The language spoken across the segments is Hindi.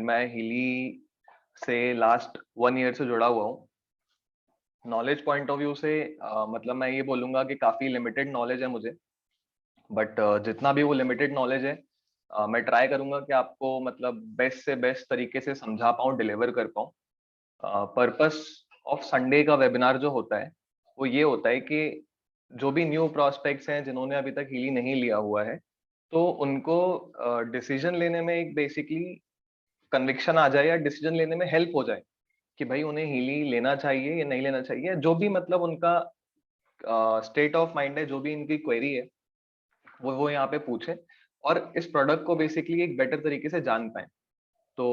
मैं हिली से लास्ट 1 ईयर से जुड़ा हुआ हूँ। नॉलेज पॉइंट ऑफ व्यू से मतलब मैं ये बोलूँगा कि काफ़ी लिमिटेड नॉलेज है मुझे, बट जितना भी वो लिमिटेड नॉलेज है मैं ट्राई करूँगा कि आपको मतलब बेस्ट से बेस्ट तरीके से समझा पाऊँ, डिलीवर कर पाऊँ। पर्पस ऑफ संडे का वेबिनार जो होता है, वो ये होता है कि जो भी न्यू प्रॉस्पेक्ट्स हैं जिन्होंने अभी तक हिली नहीं लिया हुआ है, तो उनको डिसीजन लेने में एक बेसिकली कन्विक्शन आ जाए या डिसीजन लेने में हेल्प हो जाए कि भाई उन्हें हीली लेना चाहिए या नहीं लेना चाहिए, जो भी मतलब उनका स्टेट ऑफ माइंड है, जो भी इनकी क्वेरी है वो यहाँ पे पूछे और इस प्रोडक्ट को बेसिकली एक बेटर तरीके से जान पाए। तो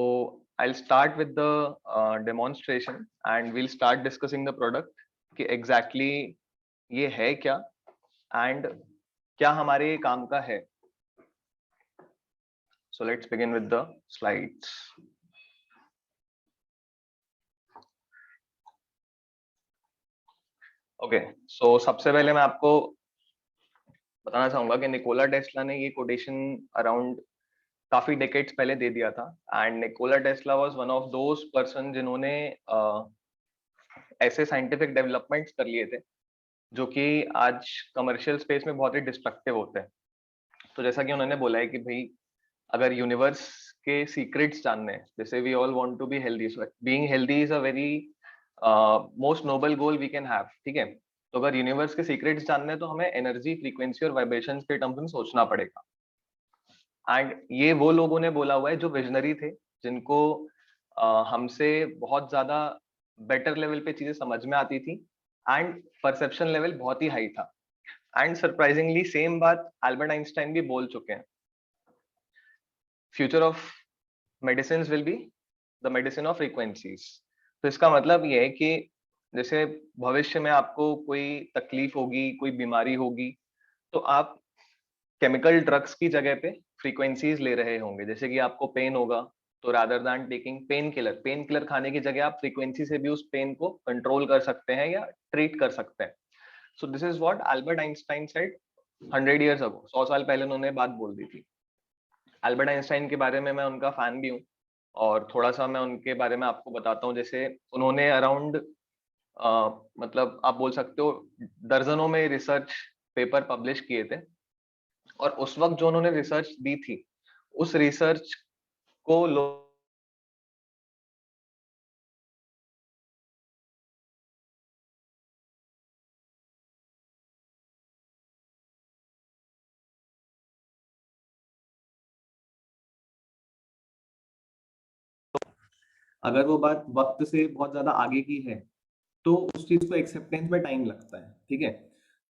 I start with the demonstration and will start discussing the product कि एग्जैक्टली ये है क्या एंड क्या हमारे काम का है। So let's begin with the slides. Okay, so सबसे पहले मैं आपको बताना चाहूंगा कि निकोला टेस्ला ने ये कोटेशन अराउंड काफी डेकेड्स पहले दे दिया था। And Nikola Tesla was one of those person जिन्होंने ऐसे साइंटिफिक डेवलपमेंट्स कर लिए थे जो कि आज कमर्शियल स्पेस में बहुत ही डिस्ट्रक्टिव होते हैं। तो जैसा कि उन्होंने बोला है कि भाई अगर यूनिवर्स के सीक्रेट्स जानने हैं, जैसे we all want to be healthy, so being healthy is a very most noble goal we can have, ठीक है। तो अगर यूनिवर्स के सीक्रेट्स जानने हैं तो हमें एनर्जी, फ्रीक्वेंसी और वाइब्रेशंस के टर्म्स में सोचना पड़ेगा। एंड ये वो लोगों ने बोला हुआ है जो विजनरी थे, जिनको हमसे बहुत ज्यादा बेटर लेवल पे चीजें समझ में आती थी एंड परसेप्शन लेवल बहुत ही हाई था। एंड सरप्राइजिंगली सेम बात अल्बर्ट आइंस्टाइन भी बोल चुके हैं, future of medicine will be the medicine of frequencies. तो इसका मतलब ये है कि जैसे भविष्य में आपको कोई तकलीफ होगी, कोई बीमारी होगी, तो आप केमिकल ड्रग्स की जगह पे फ्रीक्वेंसीज ले रहे होंगे। जैसे कि आपको पेन होगा, तो rather than taking pain killer खाने की जगह आप फ्रीक्वेंसी से भी उस पेन को कंट्रोल कर सकते हैं या ट्रीट कर सकते हैं। So this is what Albert Einstein said 100 years ago. 100 साल पहले उन्होंने बात बोल दी थी। अल्बर्ट आइंस्टाइन के बारे में मैं उनका फैन भी हूँ और थोड़ा सा मैं उनके बारे में आपको बताता हूँ। जैसे उन्होंने अराउंड मतलब आप बोल सकते हो दर्जनों में रिसर्च पेपर पब्लिश किए थे। और उस वक्त जो उन्होंने रिसर्च दी थी, उस रिसर्च को लोग अगर वो बात वक्त से बहुत ज्यादा आगे की है तो उस चीज को एक्सेप्टेंस में टाइम लगता है, ठीक है।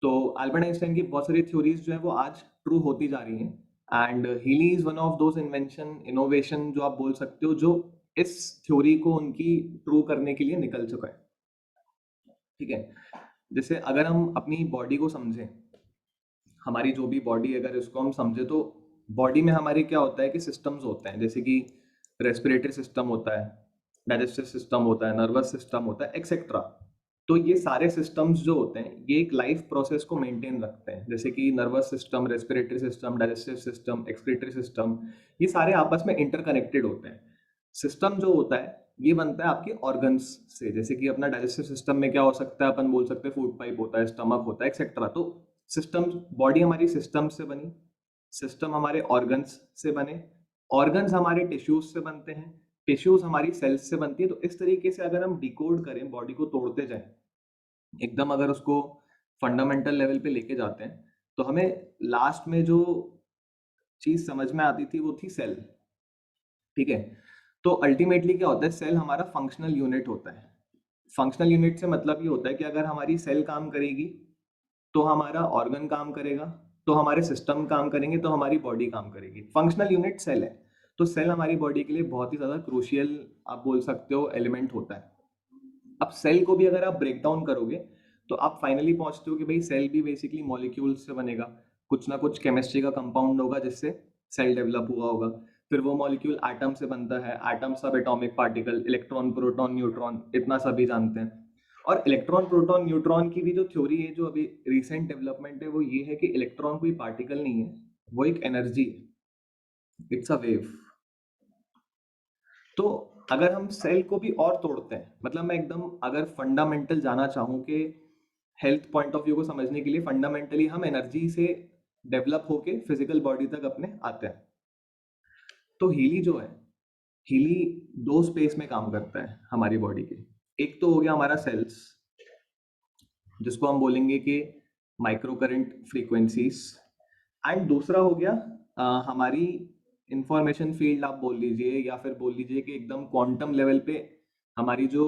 तो अल्बर्ट आइंस्टाइन की बहुत सारी थ्योरीज जो है वो आज ट्रू होती जा रही हैं and Healy is one of those invention, innovation जो आप बोल सकते हो, जो इस थ्योरी को उनकी ट्रू करने के लिए निकल चुका है, ठीक है। जैसे अगर हम अपनी बॉडी को समझें, हमारी जो भी बॉडी, अगर इसको हम समझे तो बॉडी में हमारे क्या होता है कि सिस्टम्स होते हैं, जैसे कि रेस्पिरेटरी सिस्टम होता है, डाइजेस्टिव सिस्टम होता है, नर्वस सिस्टम होता है, एक्सेट्रा। तो ये सारे सिस्टम्स जो होते हैं ये एक लाइफ प्रोसेस को मेंटेन रखते हैं, जैसे कि nervous system, respiratory system, digestive system, excretory system, ये सारे आपस में इंटरकनेक्टेड होते हैं। सिस्टम जो होता है ये बनता है आपके ऑर्गन्स से, जैसे कि अपना डाइजेस्टिव सिस्टम में क्या हो सकता है, अपन बोल सकते हैं फूड पाइप होता है, स्टमक होता है, एक्सेट्रा। तो सिस्टम, बॉडी हमारी सिस्टम से बनी, सिस्टम हमारे ऑर्गन्स से बने, ऑर्गन्स हमारे टिश्यूज से बनते हैं, टिश्यूज हमारी सेल्स से बनती है। तो इस तरीके से अगर हम डिकोड करें, बॉडी को तोड़ते जाएं, एकदम अगर उसको फंडामेंटल लेवल पे लेके जाते हैं, तो हमें लास्ट में जो चीज समझ में आती थी वो थी सेल, ठीक है। तो अल्टीमेटली क्या होता है, सेल हमारा फंक्शनल यूनिट होता है। फंक्शनल यूनिट से मतलब ये होता है कि अगर हमारी सेल काम करेगी तो हमारा ऑर्गन काम करेगा, तो हमारे सिस्टम काम करेंगे, तो हमारी बॉडी काम करेगी। फंक्शनल यूनिट सेल है। तो सेल हमारी बॉडी के लिए बहुत ही ज्यादा क्रूशियल, आप बोल सकते हो, एलिमेंट होता है। अब सेल को भी अगर आप ब्रेक डाउन करोगे तो आप फाइनली पहुंचते हो कि भाई सेल भी बेसिकली मॉलिक्यूल्स से बनेगा, कुछ ना कुछ केमिस्ट्री का कंपाउंड होगा जिससे सेल डेवलप हुआ होगा। फिर वो मॉलिक्यूल एटम से बनता है, एटम सब atomic particle, electron, proton, neutron, इतना सभी जानते हैं। और इलेक्ट्रॉन, प्रोटॉन, न्यूट्रॉन की भी जो थ्योरी है, जो अभी रिसेंट डेवलपमेंट है, वो ये है कि इलेक्ट्रॉन कोई पार्टिकल नहीं है, वो एक एनर्जी है, इट्स अ वेव। तो अगर हम सेल को भी और तोड़ते हैं, मतलब मैं एकदम अगर फंडामेंटल जाना चाहूँ कि हेल्थ पॉइंट ऑफ व्यू को समझने के लिए फंडामेंटली हम एनर्जी से डेवलप होके फिजिकल बॉडी तक अपने आते हैं। तो हीली जो है, हीली दो स्पेस में काम करता है हमारी बॉडी के। एक तो हो गया हमारा सेल्स, जिसको हम बोलेंगे कि माइक्रो करंट फ्रीक्वेंसीज, एंड दूसरा हो गया हमारी इंफॉर्मेशन फील्ड आप बोल लीजिए, या फिर बोल लीजिए कि एकदम क्वांटम लेवल पे हमारी जो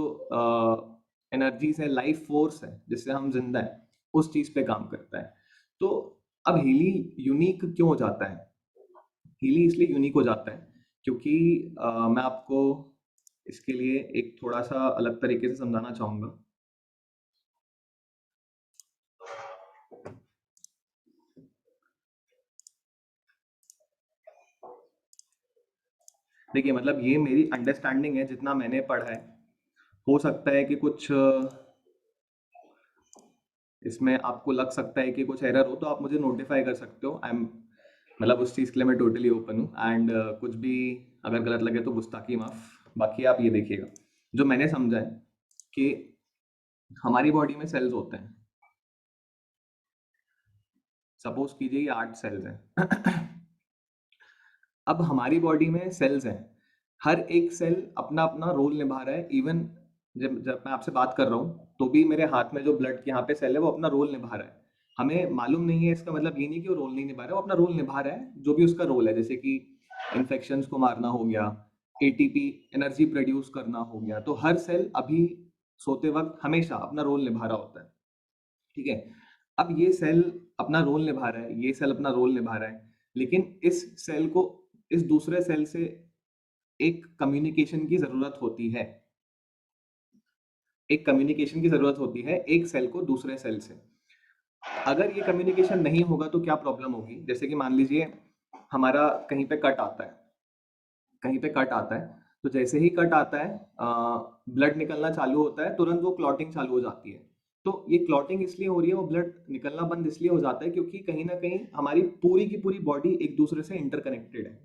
एनर्जीज है, लाइफ फोर्स है जिससे हम जिंदा है, उस चीज पे काम करता है। तो अब हीली यूनिक क्यों हो जाता है? हीली इसलिए यूनिक हो जाता है क्योंकि मैं आपको इसके लिए एक थोड़ा सा अलग तरीके से समझाना चाहूंगा। देखिए, मतलब ये मेरी अंडरस्टैंडिंग है, जितना मैंने पढ़ा है। हो सकता है कि कुछ इसमें आपको लग सकता है कि कुछ एरर हो, तो आप मुझे नोटिफाई कर सकते हो। आई एम, मतलब उस चीज़ के लिए मैं टोटली ओपन हूँ। एंड कुछ भी अगर गलत लगे तो गुस्ताखी माफ। बाकी आप ये देखिएगा, जो मैंने समझा है कि हमारी बॉडी में सेल्स होते हैं। सपोज कीजिए ये 8 सेल्स हैं। अब हमारी बॉडी में सेल्स हैं, हर एक सेल अपना अपना रोल निभा रहा है। इवन जब जब मैं आपसे बात कर रहा हूँ तो भी मेरे हाथ में जो ब्लड के यहाँ पे सेल है वो अपना रोल निभा रहा है। हमें मालूम नहीं है, इसका मतलब ये नहीं कि वो रोल नहीं निभा रहा है, वो अपना रोल निभा रहा है, जो भी उसका रोल है। जैसे कि इन्फेक्शंस को मारना हो गया, एटीपी एनर्जी प्रोड्यूस करना हो गया। तो हर सेल अभी सोते वक्त हमेशा अपना रोल निभा रहा होता है, ठीक है। अब ये सेल अपना रोल निभा रहा है, ये सेल अपना रोल निभा रहा है, लेकिन इस सेल को इस दूसरे सेल से एक कम्युनिकेशन की जरूरत होती है। एक कम्युनिकेशन की जरूरत होती है एक सेल को दूसरे सेल से। अगर ये कम्युनिकेशन नहीं होगा तो क्या प्रॉब्लम होगी? जैसे कि मान लीजिए हमारा कहीं पे कट आता है, कहीं पे कट आता है, तो जैसे ही कट आता है ब्लड निकलना चालू होता है, तुरंत वो क्लॉटिंग चालू हो जाती है। तो ये क्लॉटिंग इसलिए हो रही है, वो ब्लड निकलना बंद इसलिए हो जाता है क्योंकि कहीं ना कहीं हमारी पूरी की पूरी बॉडी एक दूसरे से इंटरकनेक्टेड है।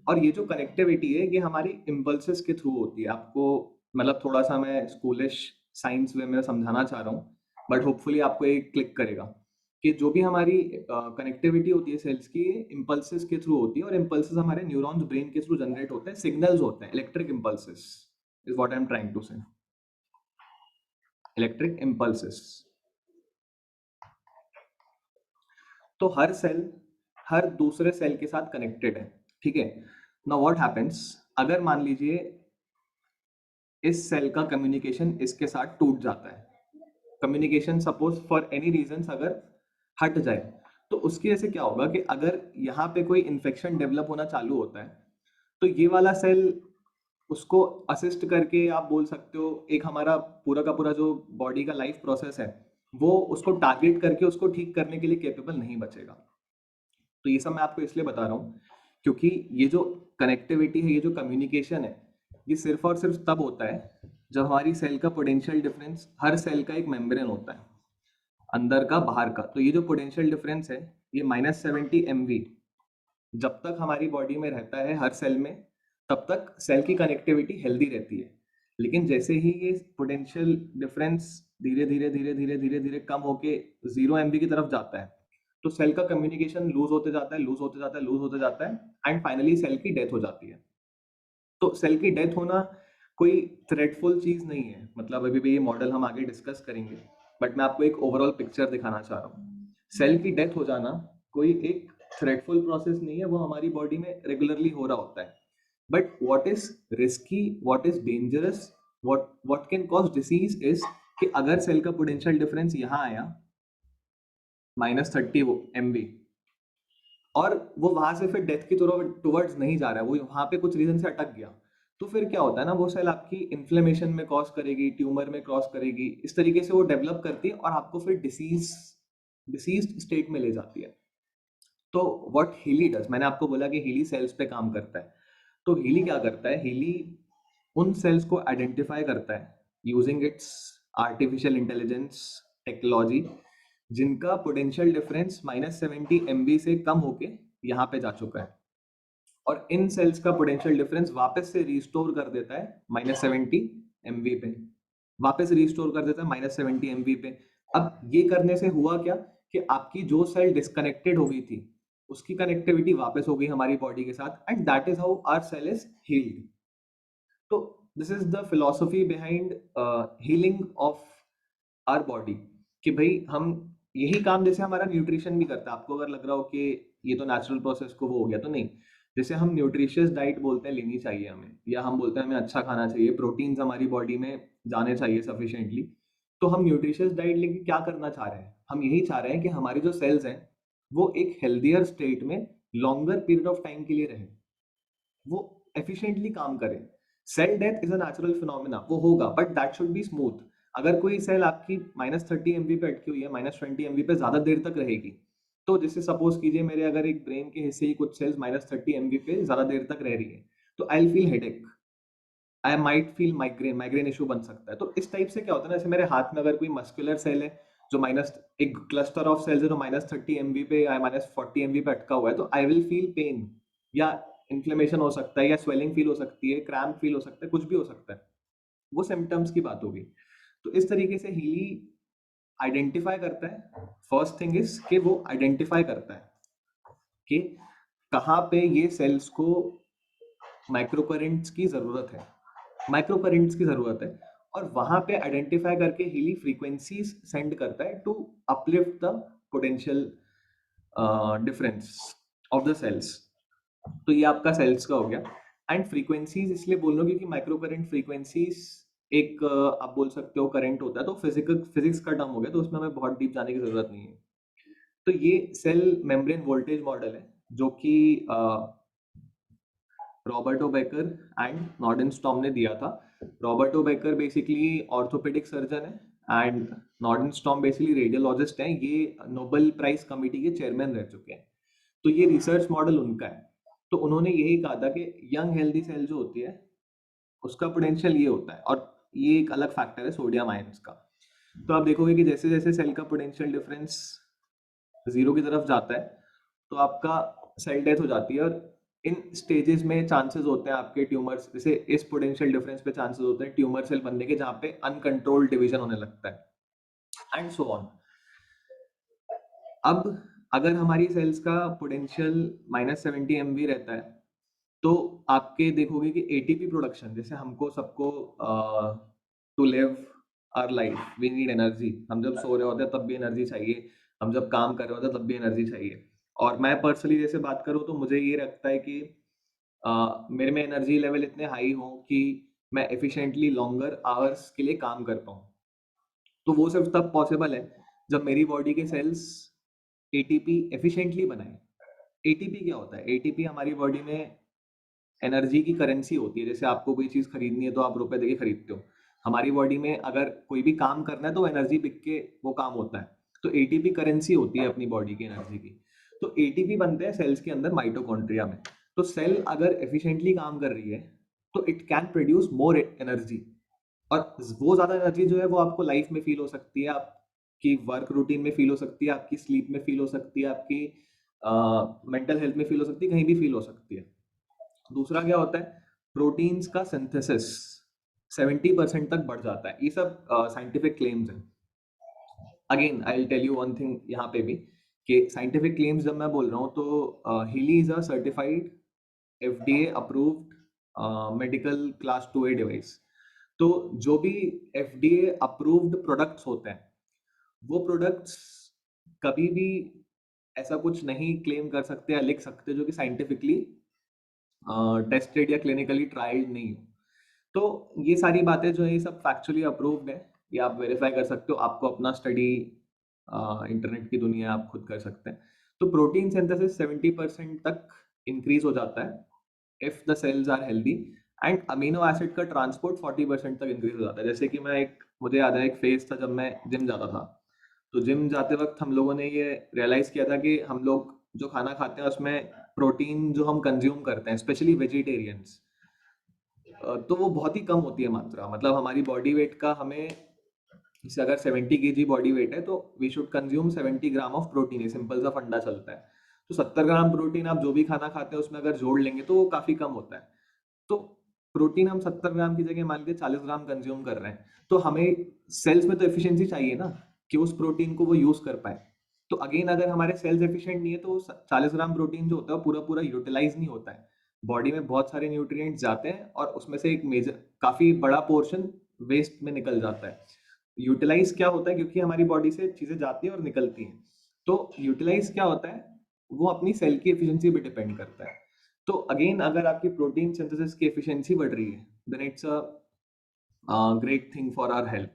और ये जो कनेक्टिविटी है ये हमारी इम्पल्सेस के थ्रू होती है। आपको मतलब थोड़ा सा मैं स्कूलिश साइंस वे में समझाना चाह रहा हूँ, बट होपफुली आपको ये क्लिक करेगा कि जो भी हमारी कनेक्टिविटी होती है सेल्स की, इम्पल्सेस के थ्रू होती है। और इम्पल्सेस हमारे न्यूरॉन्स ब्रेन के थ्रू जनरेट होते हैं, सिग्नल्स होते हैं, electric impulses is what I am trying to say. Electric impulses. तो हर सेल हर दूसरे सेल के साथ कनेक्टेड है, ठीक है। नाउ व्हाट हैपेंस, अगर मान लीजिए इस सेल का कम्युनिकेशन इसके साथ टूट जाता है, communication suppose for any reason अगर हट जाए, तो उसकी वजह से क्या होगा कि अगर यहाँ पे कोई इन्फेक्शन डेवलप होना चालू होता है, तो ये वाला सेल उसको असिस्ट करके, आप बोल सकते हो, एक हमारा पूरा का पूरा जो बॉडी का लाइफ प्रोसेस है वो उसको टारगेट करके उसको ठीक करने के लिए कैपेबल नहीं बचेगा। तो ये सब मैं आपको इसलिए बता रहा हूँ क्योंकि ये जो कनेक्टिविटी है, ये जो कम्युनिकेशन है, ये सिर्फ और सिर्फ तब होता है जब हमारी सेल का पोटेंशियल डिफरेंस, हर सेल का एक मेम्ब्रेन होता है, अंदर का बाहर का। तो ये जो पोटेंशियल डिफरेंस है ये -70 MV जब तक हमारी बॉडी में रहता है हर सेल में, तब तक सेल की कनेक्टिविटी हेल्दी रहती है। लेकिन जैसे ही ये पोटेंशियल डिफरेंस धीरे धीरे धीरे धीरे धीरे धीरे कम होके 0 MV की तरफ जाता है, तो सेल का कम्युनिकेशन लूज होते जाता है, लूज होते जाता है, लूज होते जाता है, एंड फाइनली सेल की डेथ हो जाती है। तो सेल की डेथ होना कोई थ्रेटफुल चीज नहीं है, मतलब अभी भी ये मॉडल हम आगे डिस्कस करेंगे, बट मैं आपको एक ओवरऑल पिक्चर दिखाना चाह रहा हूँ। सेल की डेथ हो जाना कोई एक थ्रेटफुल प्रोसेस नहीं है, वो हमारी बॉडी में रेगुलरली हो रहा होता है। But what is risky, what is dangerous, what can cause disease is कि अगर सेल का पोटेंशियल डिफरेंस यहाँ आया -30 MV, और वो वहां से फिर डेथ की टुवर्ड्स नहीं जा रहा है, वो वहां पे कुछ रीजन से अटक गया, तो फिर क्या होता है ना, वो सेल आपकी इन्फ्लेमेशन में क्रॉस करेगी, ट्यूमर में क्रॉस करेगी, इस तरीके से वो डेवलप करती है और आपको फिर डिसीज स्टेट में ले जाती है। तो व्हाट हीली डज, मैंने आपको बोला कि हीली सेल्स पे काम करता है। तो हीली क्या करता है? हीली उन सेल्स को आइडेंटिफाई करता है using its artificial intelligence technology, जिनका पोटेंशियल डिफरेंस -70 MV से कम होके यहाँ पे जा चुका है। और इन सेल्स का पोटेंशियल डिफरेंस वापस से रिस्टोर कर देता है -70 MV पे, वापस रिस्टोर कर देता है -70 MV पे। अब ये करने से हुआ क्या कि आपकी जो सेल डिस्कनेक्टेड हो गई थी उसकी कनेक्टिविटी वापस हो गई हमारी बॉडी के साथ, and that is how our cell is healed. तो this is the philosophy behind healing of our body, कि भाई हम यही काम जैसे हमारा न्यूट्रिशन भी करता है। आपको अगर लग रहा हो कि ये तो नेचुरल प्रोसेस को वो हो गया, तो नहीं। जैसे हम न्यूट्रिशियस डाइट बोलते हैं लेनी चाहिए हमें, या हम बोलते हैं हमें अच्छा खाना चाहिए, प्रोटीन्स हमारी बॉडी में जाने चाहिए सफिशिएंटली, तो हम न्यूट्रिशियस डाइट लेके क्या करना चाह रहे हैं? हम यही चाह रहे हैं कि हमारी जो सेल्स हैं वो एक हेल्दियर स्टेट में लॉन्गर पीरियड ऑफ टाइम के लिए रहे, वो एफिशिएंटली काम करे। Cell death is a natural phenomena, वो होगा, but that should be smooth. अगर कोई सेल आपकी -30 MV पे अटकी हुई है, -20 MV पे ज्यादा देर तक रहेगी, तो जैसे सपोज कीजिए मेरे अगर एक ब्रेन के हिस्से की कुछ सेल्स -30 MV पे ज्यादा देर तक रह रही है, तो I will feel headache, I might feel migraine issue बन सकता है। तो इस टाइप से क्या होता है ना, जैसे मेरे हाथ में अगर कोई मस्कुलर सेल है जो माइनस, एक क्लस्टर ऑफ सेल्स है जो -30 MV पे या -40 MV पे अटका हुआ है, तो आई विल फील पेन, या इन्फ्लेमेशन हो सकता है, या स्वेलिंग फील हो सकती है, क्रैम्प फील हो सकता है, कुछ भी हो सकता है। वो सिम्टम्स की बात होगी। तो इस तरीके से हीली आइडेंटिफाई करता है। फर्स्ट थिंग इज कि वो आइडेंटिफाई करता है कि कहाँ पे ये सेल्स को माइक्रोकरेंट्स की जरूरत है, माइक्रोकरेंट्स की जरूरत है, और वहां पे आइडेंटिफाई करके हीली फ्रीक्वेंसीज सेंड करता है to uplift the potential difference of the cells. तो ये आपका सेल्स का हो गया। एंड फ्रीक्वेंसीज इसलिए बोल रहा हूँ क्योंकि माइक्रो करंट फ्रीक्वेंसीज एक आप बोल सकते हो करंट होता है, तो फिजिक्स का टर्म हो गया, तो उसमें हमें बहुत डीप जाने की जरूरत नहीं है। तो ये सेल मेम्ब्रेन वोल्टेज मॉडल है जो कि रॉबर्टो बेकर एंड नॉर्डनस्टॉम ने दिया था। Roberto baker basically orthopaedic surgeon है एंड नॉर्डनस्टॉम बेसिकली रेडियोलॉजिस्ट हैं। ये नोबेल प्राइज कमेटी के चेयरमैन रह चुके हैं। तो ये रिसर्च मॉडल उनका है। तो उन्होंने यही कहा था कि यंग हेल्दी सेल जो होती है उसका पोटेंशियल ये होता है, और ये एक अलग फैक्टर है सोडियम आयंस का। तो आप देखोगे कि जैसे जैसे सेल का पोटेंशियल डिफरेंस जीरो की तरफ जाता है तो आपका सेल डेथ हो जाती है, और इन स्टेजेस में चांसेस होते हैं आपके ट्यूमर्स, जैसे इस पोटेंशियल डिफरेंस पे चांसेस होते हैं ट्यूमर सेल बनने के, जहाँ पे अनकंट्रोल्ड डिवीजन होने लगता है, एंड सो ऑन। अब अगर हमारी सेल्स का पोटेंशियल -70 MV रहता है, तो आपके देखोगे कि एटीपी प्रोडक्शन, जैसे हमको सबको to live our life we need energy. हम जब सो रहे होते हैं तब भी एनर्जी चाहिए, हम जब काम कर रहे होते हैं तब भी एनर्जी चाहिए। और मैं पर्सनली जैसे बात करूँ तो मुझे ये लगता है कि मेरे में एनर्जी लेवल इतने हाई हों कि मैं एफिशिएंटली लॉन्गर आवर्स के लिए काम कर पाऊँ। तो वो सिर्फ तब पॉसिबल है जब मेरी बॉडी के सेल्स एटीपी एफिशिएंटली बनाए। एटीपी क्या होता है? एटीपी हमारी बॉडी में एनर्जी की करेंसी होती है। जैसे आपको कोई चीज खरीदनी है तो आप रुपए देके खरीदते हो। हमारी बॉडी में अगर कोई भी काम करना है तो एनर्जी बिक के वो काम होता है। तो एटीपी करेंसी होती है अपनी बॉडी की एनर्जी की। तो एटीपी बनते हैं सेल्स के अंदर माइटोकॉन्ड्रिया में। तो सेल अगर एफिशिएंटली काम कर रही है तो it can produce more energy, और वो ज्यादा एनर्जी जो है वो आपको लाइफ में फील हो सकती है, आपकी वर्क रूटीन में फील हो सकती है, आपकी स्लीप में फील हो सकती है, आपकी मेंटल हेल्थ में फील हो सकती है, कहीं भी फील हो सकती है। दूसरा क्या होता है? प्रोटीन्स का सिंथेसिस 70% तक बढ़ जाता है। ये सब साइंटिफिक क्लेम्स हैं। Again I will tell you one thing यहाँ पे भी, कि साइंटिफिक क्लेम्स जब मैं बोल रहा हूँ तो Healy is a certified FDA approved medical class 2A device. तो जो भी FDA अप्रूव्ड प्रोडक्ट्स होते हैं वो प्रोडक्ट्स कभी भी ऐसा कुछ नहीं क्लेम कर सकते या लिख सकते जो कि साइंटिफिकली टेस्टेड या क्लिनिकली ट्राइड नहीं हो। तो ये सारी बातें जो है ये सब फैक्चुअली अप्रूव्ड है, ये आप वेरीफाई कर सकते हो। आपको अपना स्टडी इंटरनेट की दुनिया आप खुद कर सकते हैं। तो प्रोटीन सिंथेसिस 70% तक इंक्रीज हो जाता है if the cells are healthy, and amino acid का ट्रांसपोर्ट 40% तक इंक्रीज हो जाता है। जैसे कि मुझे याद है एक फेज था जब मैं जिम जाता था। तो जिम जाते वक्त हम लोगों ने ये रियलाइज किया था कि हम लोग जो खाना खाते हैं उसमें प्रोटीन जो हम कंज्यूम करते हैं, स्पेशली वेजिटेरियंस, तो वो बहुत ही कम होती है मात्रा। मतलब हमारी बॉडी वेट का हमें, जैसे अगर 70 kg बॉडी वेट है तो we should consume 70 gram of protein. ये सिंपल सा फंडा चलता है। तो 70 ग्राम प्रोटीन आप जो भी खाना खाते हैं उसमें अगर जोड़ लेंगे तो वो काफी कम होता है। तो प्रोटीन हम 70 ग्राम की जगह मान लीजिए 40 ग्राम कंज्यूम कर रहे हैं, तो हमें सेल्स में तो एफिशिएंसी चाहिए ना कि उस प्रोटीन को वो यूज कर पाए। तो अगेन अगर हमारे सेल्स एफिशिएंट नहीं है तो 40 ग्राम प्रोटीन जो होता है वो पूरा पूरा यूटिलाइज नहीं होता है। बॉडी में बहुत सारे न्यूट्रिएंट्स जाते हैं और उसमें से एक मेजर काफी बड़ा पोर्शन वेस्ट में निकल जाता है। यूटिलाइज क्या होता है, क्योंकि हमारी बॉडी से चीजें जाती हैं और निकलती हैं, तो यूटिलाइज क्या होता है वो अपनी सेल की एफिशिएंसी पे डिपेंड करता है। तो अगेन अगर आपकी प्रोटीन सिंथेसिस की एफिशिएंसी बढ़ रही है then it's a great thing for our health.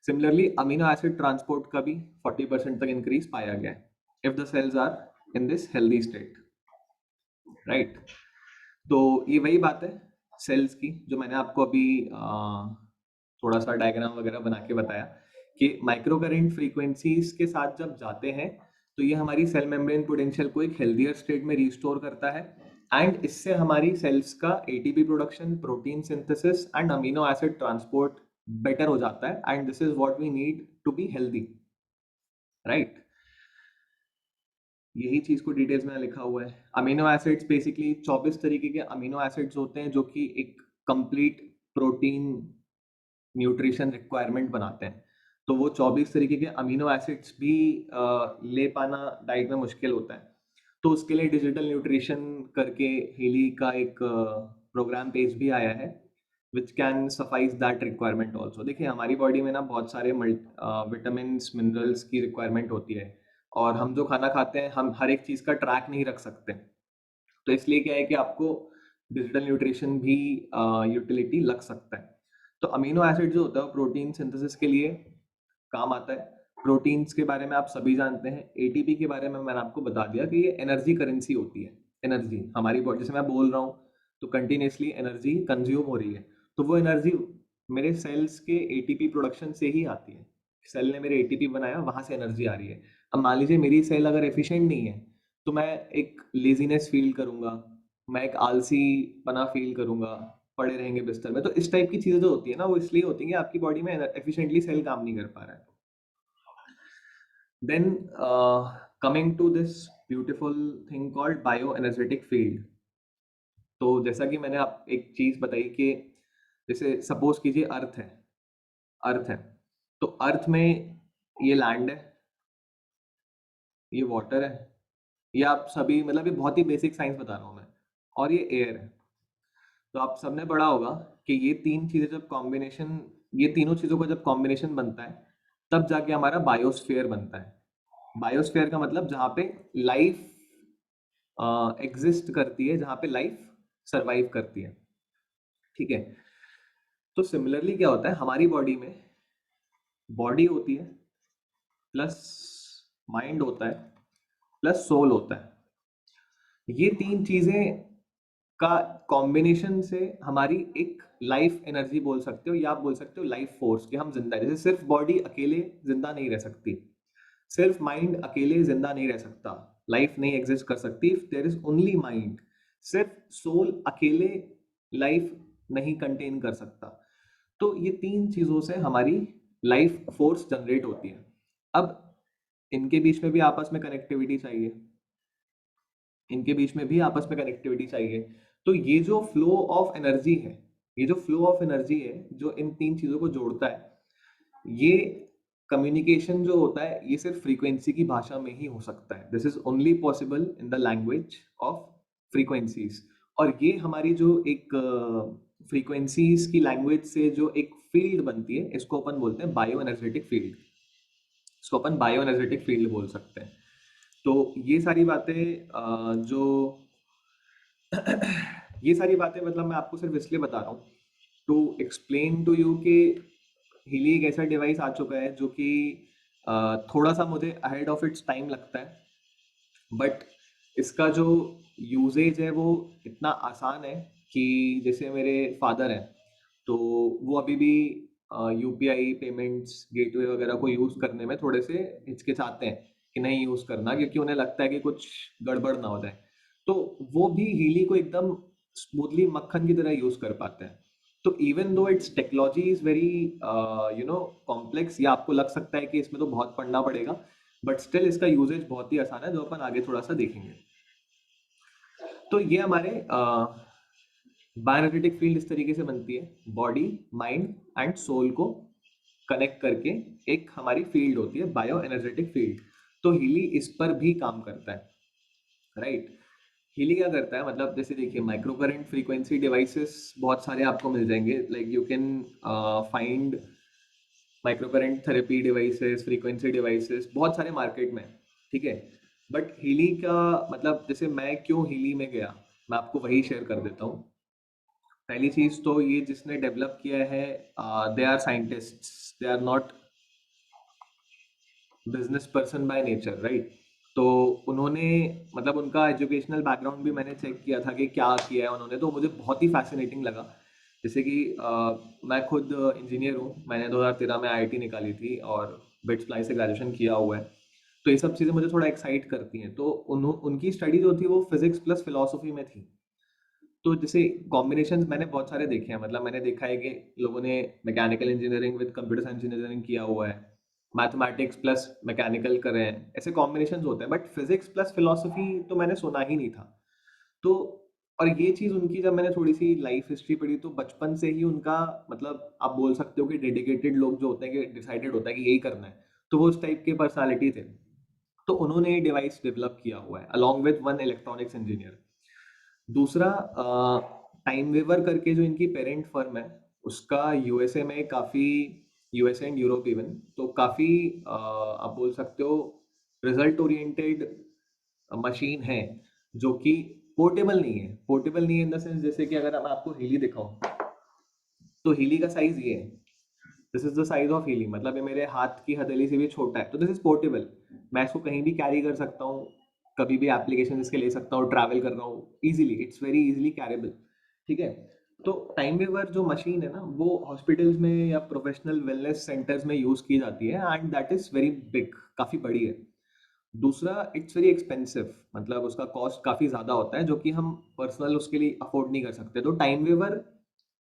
Similarly amino acid transport का भी 40% तक इंक्रीज पाया गया है if the cells are in this healthy state, right. तो ये वही बात है सेल्स की जो मैंने आपको अभी थोड़ा सा डायग्राम वगैरह बना के बताया कि माइक्रो करंट फ्रीक्वेंसीज के साथ जब जाते हैं तो ये हमारी सेल मेम्ब्रेन पोटेंशियल को एक हेल्दियर स्टेट में रिस्टोर करता है एंड इससे हमारी सेल्स का ATP production, protein synthesis and amino acid transport better हो जाता है and this is what we need to be healthy, right. यही चीज को डिटेल्स में लिखा हुआ है। अमीनो एसिड्स बेसिकली 24 तरीके के अमीनो एसिड्स होते हैं जो कि एक कंप्लीट प्रोटीन न्यूट्रिशन रिक्वायरमेंट बनाते हैं। तो वो 24 तरीके के अमीनो एसिड्स भी ले पाना डाइट में मुश्किल होता है। तो उसके लिए डिजिटल न्यूट्रिशन करके हीली का एक प्रोग्राम पेज भी आया है which can suffice that requirement also. देखिए हमारी बॉडी में ना बहुत सारे विटामिन मिनरल्स की रिक्वायरमेंट होती है और हम जो खाना खाते हैं हम हर एक चीज़ का ट्रैक नहीं रख सकते। तो इसलिए क्या है कि आपको डिजिटल न्यूट्रिशन भी यूटिलिटी लग सकता है। तो अमीनो एसिड जो होता है वो प्रोटीन सिंथेसिस के लिए काम आता है। प्रोटीन्स के बारे में आप सभी जानते हैं। एटीपी के बारे में मैंने आपको बता दिया कि ये एनर्जी करेंसी होती है। एनर्जी हमारी बॉडी, जैसे मैं बोल रहा हूँ तो कंटिन्यूसली एनर्जी कंज्यूम हो रही है, तो वो एनर्जी मेरे सेल्स के एटीपी प्रोडक्शन से ही आती है। सेल ने मेरे एटीपी बनाया, वहां से एनर्जी आ रही है। अब मान लीजिए मेरी सेल अगर एफिशिएंट नहीं है तो मैं एक लेजीनेस फील करूंगा, मैं एक आलसी पना फील करूंगा, पड़े रहेंगे बिस्तर में। तो इस टाइप की चीजें जो होती है ना वो इसलिए होती है कि आपकी बॉडी में एफिशिएंटली सेल काम नहीं कर पा रहा है। Then coming to this beautiful thing called bio energetic field. तो जैसा कि मैंने आप एक चीज बताई कि जैसे सपोज कीजिए अर्थ है, अर्थ है, तो अर्थ में ये लैंड है, ये वाटर है, ये आप सभी मतलब ये बहुत ही बेसिक साइंस बता रहा हूँ मैं, और ये एयर है। तो आप सबने पढ़ा होगा कि ये तीन चीजें जब कॉम्बिनेशन, ये तीनों चीजों का जब कॉम्बिनेशन बनता है तब जाके हमारा बायोस्फीयर बनता है। बायोस्फीयर का मतलब जहाँ पे लाइफ एग्जिस्ट करती है, जहाँ पे लाइफ सरवाइव करती है, ठीक है। तो सिमिलरली क्या होता है हमारी बॉडी में, बॉडी होती है प्लस माइंड होता है प्लस सोल होता है। ये तीन चीजें का कॉम्बिनेशन से हमारी एक लाइफ एनर्जी बोल सकते हो या आप बोल सकते हो लाइफ फोर्स, कि हम जिंदा है। जैसे सिर्फ बॉडी अकेले जिंदा नहीं रह सकती, सिर्फ माइंड अकेले जिंदा नहीं रह सकता, लाइफ नहीं एग्जिस्ट कर सकती if there is only mind. सिर्फ सोल अकेले लाइफ नहीं कंटेन कर सकता। तो ये तीन चीजों से हमारी लाइफ फोर्स जनरेट होती है। अब इनके बीच में भी आपस में कनेक्टिविटी चाहिए, इनके बीच में भी आपस में कनेक्टिविटी चाहिए। तो ये जो फ्लो ऑफ एनर्जी है, ये जो फ्लो ऑफ एनर्जी है जो इन तीन चीजों को जोड़ता है, ये कम्युनिकेशन जो होता है ये सिर्फ फ्रीक्वेंसी की भाषा में ही हो सकता है। This is only possible in the language of frequencies. और ये हमारी जो एक फ्रीक्वेंसीज की लैंग्वेज से जो एक फील्ड बनती है इसको अपन बोलते हैं बायो एनर्जेटिक फील्ड। इसको अपन बायो एनर्जेटिक फील्ड बोल सकते हैं। तो ये सारी बातें जो ये सारी बातें मतलब मैं आपको सिर्फ इसलिए बता रहा हूँ टू एक्सप्लेन टू यू कि हीली एक ऐसा डिवाइस आ चुका है जो कि थोड़ा सा मुझे अहेड ऑफ इट्स टाइम लगता है, बट इसका जो यूजेज है वो इतना आसान है कि जैसे मेरे फादर हैं तो वो अभी भी यूपीआई पेमेंट्स गेटवे वगैरह को यूज़ करने में थोड़े से हिचकिचाते हैं कि नहीं यूज़ करना, क्योंकि उन्हें लगता है कि कुछ गड़बड़ ना हो जाए। तो वो भी हीली को एकदम स्मूथली मक्खन की तरह यूज़ कर पाते हैं। तो even though it's technology is very complex, या आपको लग सकता है कि इसमें तो बहुत पढ़ना पड़ेगा, बट स्टिल इसका यूजेज बहुत ही आसान है जो अपन आगे थोड़ा सा देखेंगे। तो ये हमारे बायोएनर्जेटिक फील्ड इस तरीके से बनती है, बॉडी, माइंड एंड सोल को कनेक्ट करके एक हमारी फील्ड होती है, बायो एनर्जेटिक फील्ड। तो हीली इस पर भी काम करता है, राइट। हीली क्या करता है, मतलब जैसे देखिए माइक्रो करंट फ्रीक्वेंसी डिवाइसेस बहुत सारे आपको मिल जाएंगे, like you can find micro current therapy devices, frequency devices बहुत सारे मार्केट में, ठीक है। बट हीली का मतलब, जैसे मैं क्यों हीली में गया, मैं आपको वही शेयर कर देता हूँ। पहली चीज तो ये, जिसने डेवलप किया है, they are scientists, they are not business person by nature, right. तो उन्होंने, मतलब उनका एजुकेशनल बैकग्राउंड भी मैंने चेक किया था कि क्या किया है उन्होंने, तो मुझे बहुत ही फैसिनेटिंग लगा। जैसे कि मैं खुद इंजीनियर हूँ, मैंने 2013 में आईआईटी निकाली थी और बिट्स फ्लाई से ग्रेजुएशन किया हुआ है। तो ये सब चीज़ें मुझे थोड़ा एक्साइट करती हैं। तो उनकी स्टडी जो थी वो फिजिक्स प्लस फिलोसफी में थी। तो जैसे कॉम्बिनेशंस मैंने बहुत सारे देखे हैं, मतलब मैंने देखा है कि लोगों ने mechanical engineering with computer science engineering किया हुआ है, मैथमेटिक्स प्लस मैकेनिकल कर रहे हैं, ऐसे कॉम्बिनेशंस होते हैं। बट फिजिक्स प्लस फिलोसफी तो मैंने सुना ही नहीं था। तो और ये चीज़ उनकी जब मैंने थोड़ी सी लाइफ हिस्ट्री पढ़ी, तो बचपन से ही उनका, मतलब आप बोल सकते हो कि डेडिकेटेड लोग जो होते हैं, कि डिसाइडेड होता है कि यही करना है, तो वो उस टाइप के पर्सनालिटी थे। तो उन्होंने ये डिवाइस डेवलप किया हुआ है along with one electronics engineer. दूसरा, टाइम वेवर करके जो इनकी पेरेंट फर्म है, उसका यूएसए में काफ़ी, यूएसए एंड यूरोप इवन, तो काफ़ी आप बोल सकते हो रिजल्ट ओरिएंटेड मशीन है, जो कि पोर्टेबल नहीं है। पोर्टेबल नहीं है इन द सेंस, जैसे कि अगर मैं आपको हीली दिखाऊं, तो हीली का साइज ये है, this is the size of Healy, मतलब ये मेरे हाथ की हथेली से भी छोटा है। तो दिस इज पोर्टेबल, मैं इसको कहीं भी कैरी कर सकता हूँ, कभी भी एप्लीकेशन इसके ले सकता हूँ, ट्रैवल कर रहा हूँ इजीली, इट्स वेरी इजीली कैरेबल, ठीक है। तो टाइम वेवर जो मशीन है ना, वो हॉस्पिटल्स में या प्रोफेशनल वेलनेस सेंटर्स में यूज की जाती है, and that is very big, काफी बड़ी है। दूसरा, इट्स वेरी एक्सपेंसिव, मतलब उसका कॉस्ट काफ़ी ज़्यादा होता है, जो कि हम पर्सनल उसके लिए अफोर्ड नहीं कर सकते। तो टाइम वेवर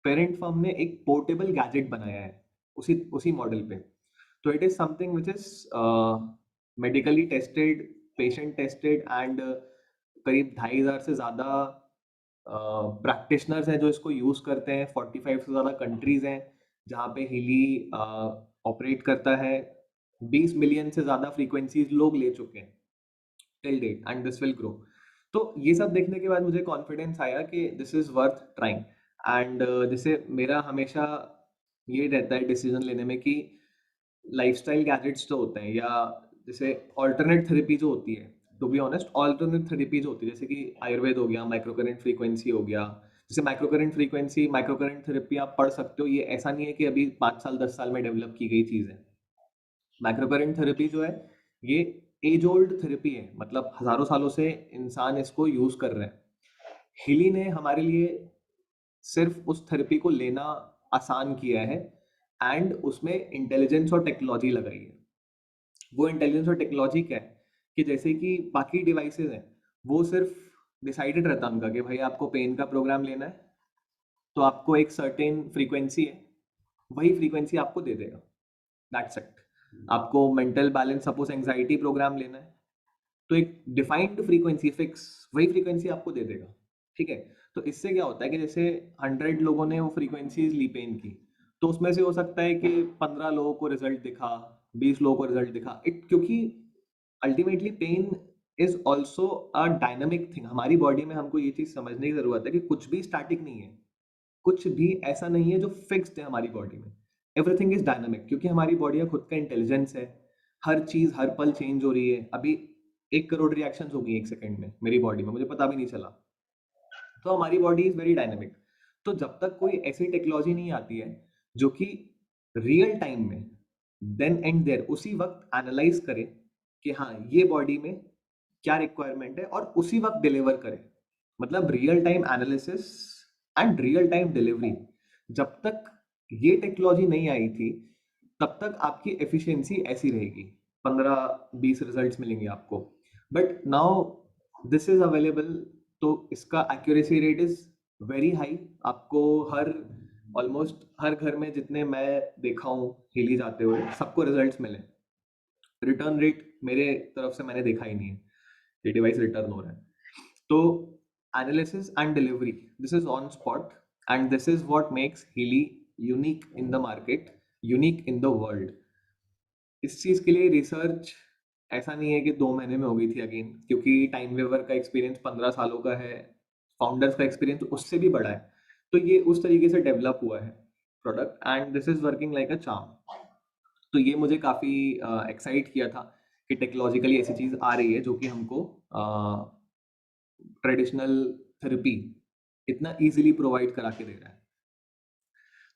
पेरेंट फर्म ने एक पोर्टेबल गैजेट बनाया है उसी उसी मॉडल पे। तो it is something which is medically tested, patient tested, and करीब 2,500 से ज़्यादा प्रैक्टिशनर्स हैं जो इसको यूज़ करते हैं। 45 से ज़्यादा कंट्रीज़ हैं जहाँ पे हीली ऑपरेट करता है। 20 मिलियन से ज़्यादा फ्रीक्वेंसीज लोग ले चुके हैं till date, and this will grow. तो ये सब देखने के बाद मुझे कॉन्फिडेंस आया कि this is worth trying. And जैसे मेरा हमेशा ये रहता है डिसीजन लेने में कि लाइफस्टाइल गैजेट्स जो होते हैं, या जैसे ऑल्टरनेट थेरेपी जो होती है, to be honest alternate therapy जो होती है, जैसे कि आयुर्वेद हो गया, माइक्रो करंट फ्रीक्वेंसी हो गया। जैसे micro current frequency, micro current therapy आप पढ़ सकते हो, ये ऐसा नहीं है कि अभी 5 साल 10 साल में डेवलप की गई चीज़ है। माइक्रो करंट थेरेपी जो है, ये एज ओल्ड थेरेपी है, मतलब हजारों सालों से इंसान इसको यूज कर रहे हैं। हिली ने हमारे लिए सिर्फ उस थेरेपी को लेना आसान किया है, एंड उसमें इंटेलिजेंस और टेक्नोलॉजी लगाई है। वो इंटेलिजेंस और टेक्नोलॉजी क्या है, कि जैसे कि बाकी डिवाइसेस हैं, वो सिर्फ डिसाइडेड रहता है उनका कि भाई आपको पेन का प्रोग्राम लेना है, तो आपको एक सर्टेन फ्रीक्वेंसी है, वही फ्रीक्वेंसी आपको दे देगा, दैट्स इट। आपको mental balance, suppose anxiety program लेना है, तो एक डिफाइंड फ्रीक्वेंसी फिक्स, वही फ्रीक्वेंसी आपको दे देगा, ठीक है। तो इससे क्या होता है कि जैसे 100 लोगों ने वो फ्रीक्वेंसीज ली पेन की, तो उसमें से हो सकता है कि 15 लोगों को रिजल्ट दिखा, 20 लोगों को रिजल्ट दिखा, क्योंकि ultimately pain is also a dynamic thing. हमारी बॉडी में हमको ये चीज समझने की जरूरत है कि कुछ भी स्टैटिक नहीं है, कुछ भी ऐसा नहीं है जो फिक्स्ड है हमारी बॉडी में। एवरीथिंग इज डायनामिक, क्योंकि हमारी बॉडी का खुद का इंटेलिजेंस है। हर चीज हर पल चेंज हो रही है। अभी 1 करोड़ रिएक्शन हो गई 1 सेकंड में मेरी बॉडी में, मुझे पता भी नहीं चला। तो हमारी बॉडी इज वेरी डायनेमिक। तो जब तक कोई ऐसी टेक्नोलॉजी नहीं आती है जो कि रियल टाइम में, देन एंड देयर, उसी वक्त एनालाइज करे कि हाँ ये बॉडी में क्या रिक्वायरमेंट है, और उसी वक्त डिलीवर करे, मतलब real time analysis and real time delivery, जब तक ये टेक्नोलॉजी नहीं आई थी, तब तक आपकी एफिशिएंसी ऐसी रहेगी, 15-20 रिजल्ट्स मिलेंगे आपको। But now this is available, तो इसका accuracy rate is very high. आपको हर, ऑलमोस्ट हर घर में जितने मैं देखा हूँ हिली जाते हुए, सबको रिजल्ट्स मिले। रिटर्न रेट मेरे तरफ से मैंने देखा ही नहीं है, ये डिवाइस रिटर्न हो रहा है। तो analysis and delivery. This is on spot, and this is what makes Healy unique in the market, unique in the world. इस चीज़ के लिए रिसर्च ऐसा नहीं है कि 2 महीने में हो गई थी अगेन, क्योंकि टाइम वेवर का एक्सपीरियंस 15 सालों का है, फाउंडर्स का एक्सपीरियंस उससे भी बड़ा है। तो ये उस तरीके से डेवलप हुआ है product, and this is working like a charm. तो ये मुझे काफ़ी एक्साइट किया था कि टेक्नोलॉजिकली ऐसी चीज़ आ रही है जो कि हमको ट्रेडिशनल थेरेपी इतना ईज़िली प्रोवाइड करा के दे रहा है।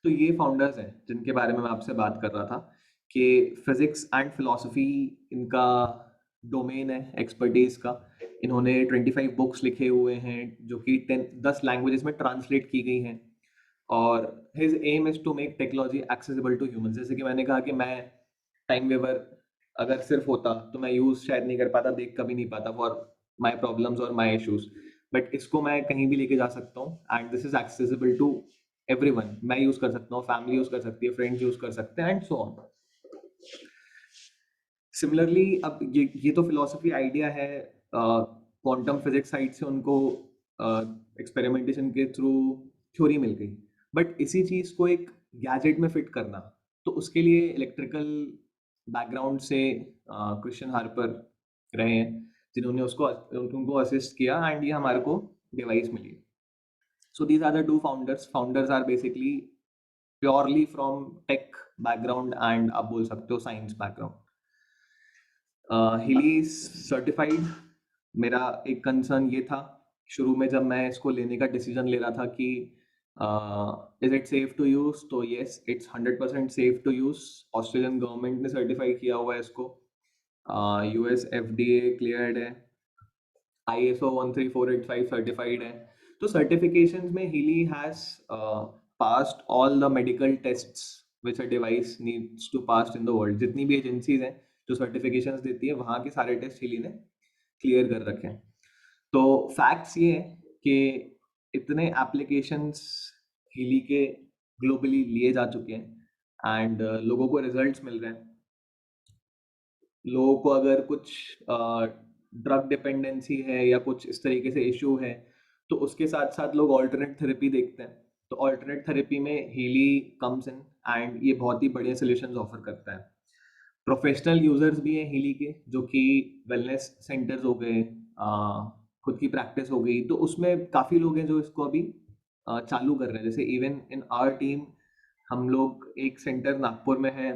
तो ये फाउंडर्स हैं जिनके बारे में मैं आपसे बात कर रहा था कि फिज़िक्स एंड फ़िलॉसफ़ी इनका डोमेन है एक्सपर्टीज़ का। इन्होंने 25 बुक्स लिखे हुए हैं जो कि 10 लैंग्वेजेस में ट्रांसलेट की गई हैं, और his aim is to make technology accessible to humans. जैसे कि मैंने कहा कि मैं टाइम वेवर अगर सिर्फ होता तो मैं यूज़ शायद नहीं कर पाता, देख कभी नहीं पाता फॉर माय प्रॉब्लम्स और माय इश्यूज़, बट इसको मैं कहीं भी लेके जा सकता हूँ, and this is accessible to everyone. मैं यूज़ कर सकता हूँ, फैमिली यूज़ कर सकती है, फ्रेंड्स यूज़ कर सकते हैं, एंड सो ऑन। सिमिलरली अब ये तो फिलॉसफी आइडिया है, क्वांटम फिजिक्स साइड से उनको एक्सपेरिमेंटेशन के थ्रू थ्योरी मिल गई, बट इसी चीज़ को एक गैजेट में फिट करना, तो उसके लिए इलेक्ट्रिकल बैकग्राउंड से क्रिश्चियन हार्पर रहे हैं जिन्होंने उसको उनको असिस्ट किया, एंड ये हमारे को डिवाइस मिली। So these are the two founders. Founders are basically purely from tech background and आप बोल सकते हो साइंस बैकग्राउंड। हिली सर्टिफाइड। मेरा एक कंसर्न ये था शुरू में जब मैं इसको लेने का डिसीजन ले रहा था कि is it safe to use, तो yes it's 100% safe to use. Australian government ने सर्टिफाई किया हुआ है इसको, यूएस एफडीए क्लियर्ड है, ISO 13485 सर्टिफाइड है। तो सर्टिफिकेशंस में Healy has passed all the medical tests which a device needs to pass in the world। जितनी भी एजेंसीज हैं जो सर्टिफिकेशंस देती है वहाँ के सारे टेस्ट हीली ने क्लियर कर रखे हैं। तो फैक्ट्स ये हैं कि इतने एप्लीकेशंस हीली के ग्लोबली लिए जा चुके हैं, एंड लोगों को रिजल्ट्स मिल रहे हैं। लोगों को अगर कुछ ड्रग डिपेंडेंसी है या कुछ इस तरीके से इशू है, तो उसके साथ साथ लोग ऑल्टरनेट थेरेपी देखते हैं। तो ऑल्टरनेट थेरेपी में हीली कम्स इन, एंड ये बहुत ही बढ़िया सॉल्यूशंस ऑफर करता है। प्रोफेशनल यूजर्स भी हैं हीली के, जो कि वेलनेस सेंटर्स हो गए, खुद की प्रैक्टिस हो गई, तो उसमें काफ़ी लोग हैं जो इसको अभी चालू कर रहे हैं। जैसे इवन इन आवर टीम हम लोग, एक सेंटर नागपुर में है,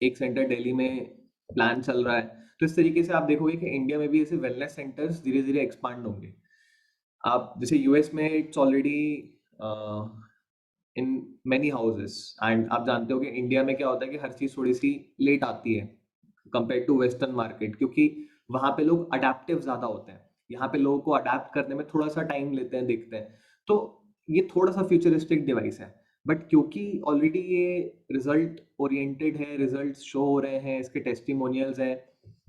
एक सेंटर दिल्ली में प्लान चल रहा है। तो इस तरीके से आप देखोगे कि इंडिया में भी ऐसे वेलनेस सेंटर्स धीरे धीरे एक्सपांड होंगे। आप जैसे यूएस में it's already in many houses, and आप जानते हो कि इंडिया में क्या होता है कि हर चीज़ थोड़ी सी लेट आती है कंपेयर टू वेस्टर्न मार्केट, क्योंकि वहाँ पे लोग अडेप्टिव ज़्यादा होते हैं। यहाँ पे लोगों को अडेप्ट करने में थोड़ा सा टाइम लेते हैं, देखते हैं। तो ये थोड़ा सा फ्यूचरिस्टिक डिवाइस है, बट क्योंकि ऑलरेडी ये रिजल्ट ओरिएंटेड है, रिजल्ट शो हो रहे हैं, इसके टेस्टिमोनियल्स हैं,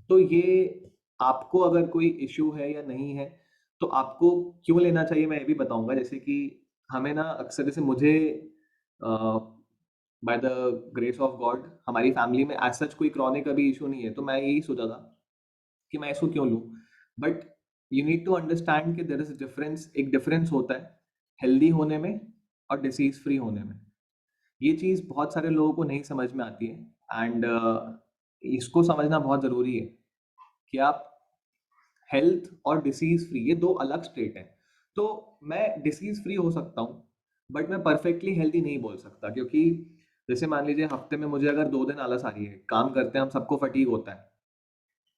तो ये आपको अगर कोई इश्यू है या नहीं है, तो आपको क्यों लेना चाहिए मैं ये भी बताऊंगा। जैसे कि हमें ना अक्सर, जैसे मुझे by the grace of God हमारी फैमिली में एज सच कोई क्रॉनिक अभी इशू नहीं है, तो मैं यही सोचा था कि मैं इसको क्यों लूँ। But you need to understand कि देयर इज डिफरेंस, एक डिफरेंस होता है हेल्दी होने में और डिसीज फ्री होने में। ये चीज़ बहुत सारे लोगों को नहीं समझ में आती है, एंड इसको समझना बहुत ज़रूरी है कि आप हेल्थ और डिसीज फ्री, ये दो अलग स्टेट हैं। तो मैं डिसीज फ्री हो सकता हूँ, बट मैं परफेक्टली हेल्दी नहीं बोल सकता, क्योंकि जैसे मान लीजिए हफ्ते में मुझे अगर 2 दिन आलस आ रही है, काम करते हैं हम, सबको फटीग होता है,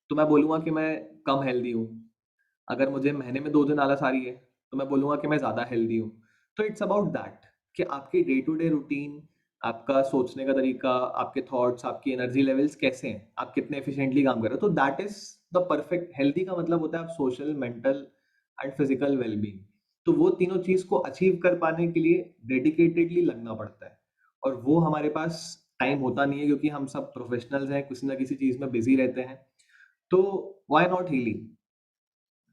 तो मैं बोलूँगा कि मैं कम हेल्दी हूँ। अगर मुझे महीने में 2 दिन आलस आ रही है, तो मैं बोलूँगा कि मैं ज़्यादा हेल्दी हूँ। तो इट्स अबाउट दैट कि आपकी डे टू डे रूटीन, आपका सोचने का तरीका, आपके थॉट्स, आपकी एनर्जी लेवल्स कैसे हैं, आप कितने एफिशिएंटली काम कर रहे हो, तो that is the perfect. Healthy का मतलब होता है आप social, mental and physical wellbeing. तो वो तीनों चीज़ को अचीव कर पाने के लिए डेडिकेटेडली लगना पड़ता है, और वो हमारे पास टाइम होता नहीं है, क्योंकि हम सब प्रोफेशनल्स हैं, किसी ना किसी चीज़ में बिजी रहते हैं। तो व्हाई नॉट हीलिंग?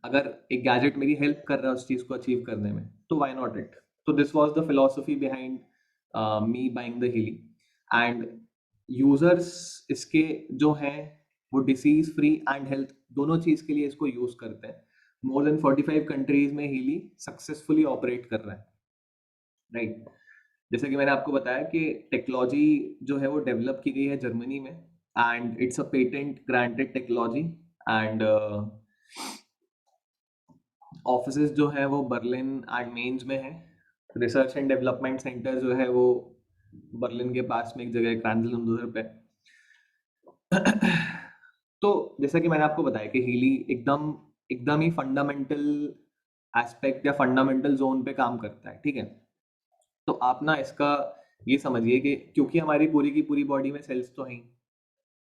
अगर एक गैजेट मेरी हेल्प कर रहा है उस चीज़ को अचीव करने में, तो व्हाई नॉट इट? तो this was the philosophy behind me buying the Healy. And users इसके जो हैं वो डिसीज फ्री एंड हेल्थ दोनों चीज़ के लिए इसको यूज़ करते हैं। मोर देन 45 कंट्रीज में हीली सक्सेसफुली ऑपरेट कर रहा है, राइट। जैसे कि मैंने आपको बताया कि टेक्नोलॉजी जो है वो डेवलप की गई है जर्मनी में, and it's a patent granted technology, and offices जो है वो बर्लिन एंड मेंस में है। रिसर्च एंड डेवलपमेंट सेंटर जो है वो बर्लिन के पास में एक जगह क्रांजल उधर पे। तो जैसा कि मैंने आपको बताया कि हीली एकदम एकदम ही फंडामेंटल एस्पेक्ट या फंडामेंटल जोन पे काम करता है, ठीक है। तो आप ना इसका ये समझिए कि क्योंकि हमारी पूरी की पूरी बॉडी में सेल्स तो हैं,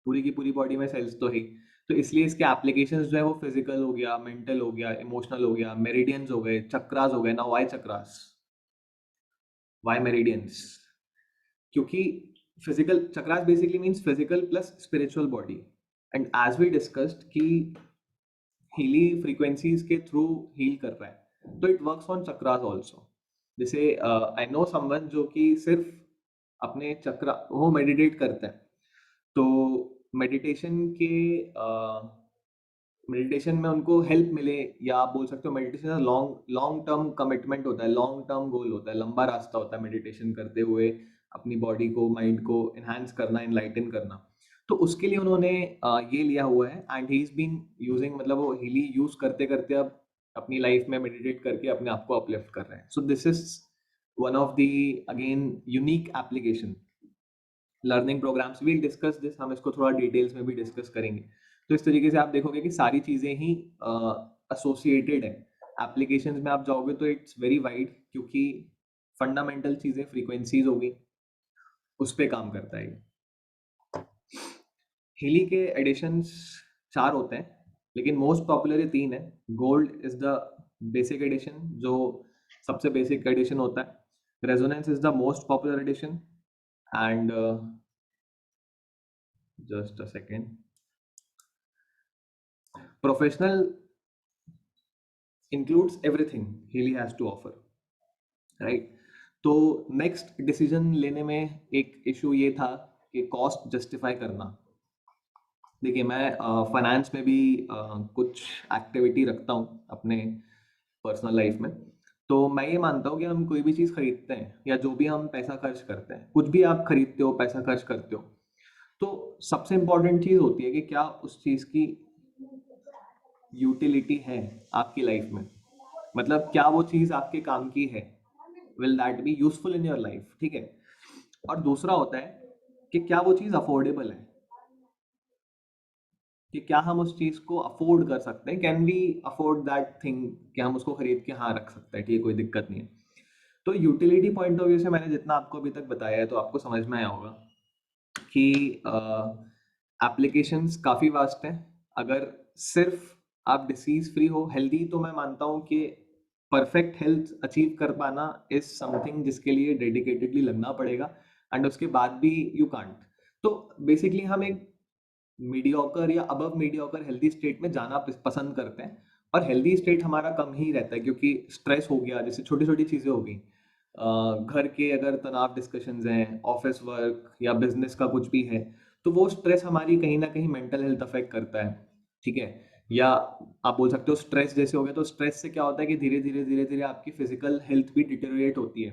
पूरी की पूरी बॉडी में सेल्स तो है, तो इसलिए इसके एप्लीकेशंस जो है वो फिजिकल हो गया, मेंटल हो गया, इमोशनल हो गया, मेरिडियंस हो गए, चक्रास हो गए ना। Why chakras, why meridians? क्योंकि physical chakras basically means physical plus spiritual body, and as we discussed कि हीली फ्रीक्वेंसीज के थ्रू हील कर रहा है, तो it works on chakras also. जैसे आई नो समवन जो कि सिर्फ अपने चक्रा वो मेडिटेट करते हैं, तो मेडिटेशन के मेडिटेशन में उनको हेल्प मिले, या आप बोल सकते हो meditation long long term commitment होता है, लॉन्ग टर्म गोल होता है, लंबा रास्ता होता है मेडिटेशन करते हुए अपनी बॉडी को माइंड को एनहांस करना, इनलाइटन करना। तो उसके लिए उन्होंने ये लिया हुआ है, and he is been using, मतलब वो हिली यूज करते करते अब अपनी लाइफ में मेडिटेट करके अपने आप को अपलिफ्ट कर रहे हैं। So this is one of the again unique application. Learning programs will discuss this, हम इसको थोड़ा डिटेल्स में भी डिस्कस करेंगे। तो इस तरीके से आप देखोगे कि सारी चीज़ें ही एसोसिएटेड है। एप्लीकेशंस में आप जाओगे तो इट्स वेरी वाइड, क्योंकि फंडामेंटल चीज़ें फ्रीक्वेंसीज होगी, उस पर काम करता है। हीली के एडिशंस 4 होते हैं, लेकिन मोस्ट पॉपुलर ये 3 है। Gold is the basic edition, जो सबसे बेसिक एडिशन होता है। Resonance is the most popular edition, and just a second, professional includes everything Healy has to offer, right? तो नेक्स्ट डिसीजन लेने में एक इशू ये था कि कॉस्ट जस्टिफाई करना। देखिए, मैं फाइनेंस में भी कुछ एक्टिविटी रखता हूँ अपने पर्सनल लाइफ में। तो मैं ये मानता हूँ कि हम कोई भी चीज़ खरीदते हैं, या जो भी हम पैसा खर्च करते हैं, कुछ भी आप खरीदते हो, पैसा खर्च करते हो, तो सबसे इम्पोर्टेंट चीज़ होती है कि क्या उस चीज़ की यूटिलिटी है आपकी लाइफ में। मतलब क्या वो चीज़ आपके काम की है, will that be useful in your life, ठीक है। और दूसरा होता है कि क्या वो चीज़ अफोर्डेबल है, कि क्या हम उस चीज़ को अफोर्ड कर सकते हैं, can we afford that thing, कि हम उसको खरीद के हाँ रख सकते हैं, ठीक है, कोई दिक्कत नहीं है। तो यूटिलिटी पॉइंट ऑफ व्यू से मैंने जितना आपको अभी तक बताया है, तो आपको समझ में आया होगा कि एप्लीकेशंस काफ़ी वास्ट हैं। अगर सिर्फ आप डिसीज फ्री हो, हेल्दी, तो मैं मानता हूँ कि परफेक्ट हेल्थ अचीव कर पाना इज समथिंग जिसके लिए डेडिकेटेडली लगना पड़ेगा, एंड उसके बाद भी यू कांट। तो बेसिकली हम एक मीडियोकर या अबव मीडियोकर हेल्दी स्टेट में जाना पसंद करते हैं, और हेल्दी स्टेट हमारा कम ही रहता है, क्योंकि स्ट्रेस हो गया, जैसे छोटी छोटी चीज़ें हो गई, घर के अगर तनाव डिस्कशंस हैं, ऑफिस वर्क या बिजनेस का कुछ भी है, तो वो स्ट्रेस हमारी कहीं ना कहीं मेंटल हेल्थ अफेक्ट करता है, ठीक है। या आप बोल सकते हो स्ट्रेस जैसे हो गया, तो स्ट्रेस से क्या होता है कि धीरे धीरे आपकी फिजिकल हेल्थ भी डिटेरियोरेट होती है।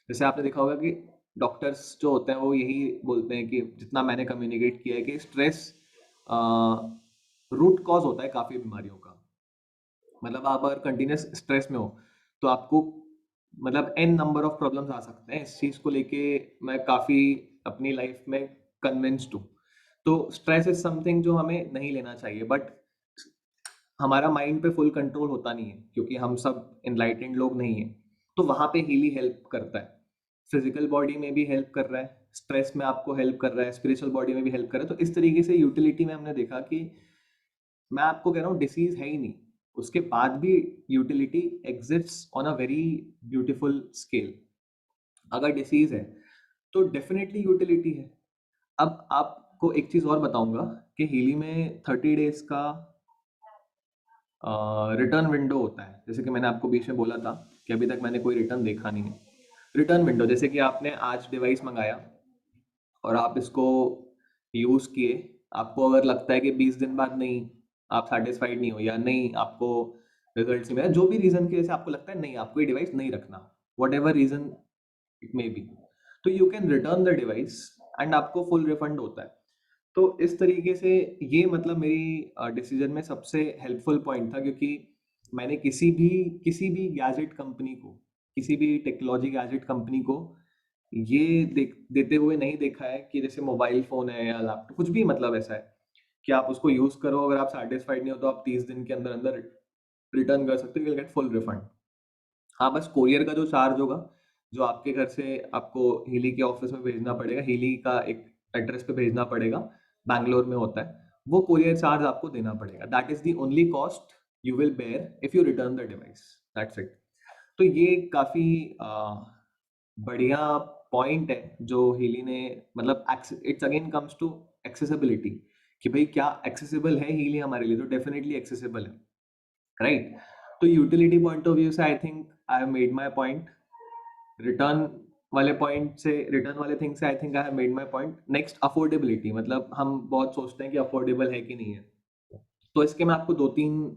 जैसे आपने देखा होगा कि डॉक्टर्स जो होते हैं वो यही बोलते हैं, कि जितना मैंने कम्युनिकेट किया है, कि स्ट्रेस रूट कॉज होता है काफ़ी बीमारियों का। मतलब आप अगर कंटिन्यूस स्ट्रेस में हो, तो आपको मतलब एन नंबर ऑफ प्रॉब्लम्स आ सकते हैं। इस चीज़ को लेके मैं काफ़ी अपनी लाइफ में कन्विंस्ड हूँ। तो स्ट्रेस इज समथिंग जो हमें नहीं लेना चाहिए, बट हमारा माइंड पे फुल कंट्रोल होता नहीं है, क्योंकि हम सब इनलाइटेंड लोग नहीं हैं। तो वहाँ पे हीली हेल्प करता है, फिजिकल बॉडी में भी हेल्प कर रहा है, स्ट्रेस में आपको हेल्प कर रहा है, स्पिरिचुअल बॉडी में भी हेल्प कर रहा है। तो इस तरीके से यूटिलिटी में हमने देखा कि मैं आपको कह रहा हूँ डिसीज है ही नहीं, उसके बाद भी utility exists on a very beautiful scale. अगर डिसीज है तो डेफिनेटली यूटिलिटी है। अब आपको एक चीज और बताऊंगा कि हीली में 30 डेज का रिटर्न विंडो होता है। जैसे कि मैंने आपको बीच में बोला था कि अभी तक मैंने कोई रिटर्न देखा नहीं है। रिटर्न विंडो, जैसे कि आपने आज डिवाइस मंगाया और आप इसको यूज़ किए, आपको अगर लगता है कि 20 दिन बाद नहीं, आप सेटिस्फाइड नहीं हो, या नहीं आपको रिजल्ट नहीं मिला, जो भी रीजन की वजह से आपको लगता है नहीं आपको ये डिवाइस नहीं रखना, whatever reason it may be, तो you can return the device and आपको फुल रिफंड होता है। तो इस तरीके से ये मतलब मेरी डिसीजन में सबसे हेल्पफुल पॉइंट था, क्योंकि मैंने किसी भी गैजेट कंपनी को, किसी भी टेक्नोलॉजी गैजेट कंपनी को ये देते हुए नहीं देखा है कि जैसे मोबाइल फोन है या लैपटॉप कुछ भी, मतलब ऐसा है कि आप उसको यूज करो, अगर आप सेटिस्फाइड नहीं हो तो आप 30 दिन के अंदर अंदर रिटर्न कर सकते हो, यू गेट फुल रिफंड। हाँ, बस कोरियर का जो चार्ज होगा, जो आपके घर से आपको हीली के ऑफिस में भेजना पड़ेगा, हीली का एक एड्रेस पे भेजना पड़ेगा, बैंगलोर में होता है, वो कोरियर चार्ज आपको देना पड़ेगा। That is the only cost you will bear if you return the device, that's it. तो ये काफी बढ़िया पॉइंट है जो हीली ने, मतलब it's again comes to accessibility, कि भाई क्या एक्सेसिबल है हीली हमारे लिए, तो डेफिनेटली एक्सेसिबल है, राइट। तो यूटिलिटी पॉइंट ऑफ व्यू से I think I have made my point. Return वाले पॉइंट से, रिटर्न वाले थिंग से I think I have made my point. Next affordability, मतलब हम बहुत सोचते हैं कि अफोर्डेबल है कि नहीं है, तो इसके मैं आपको 2-3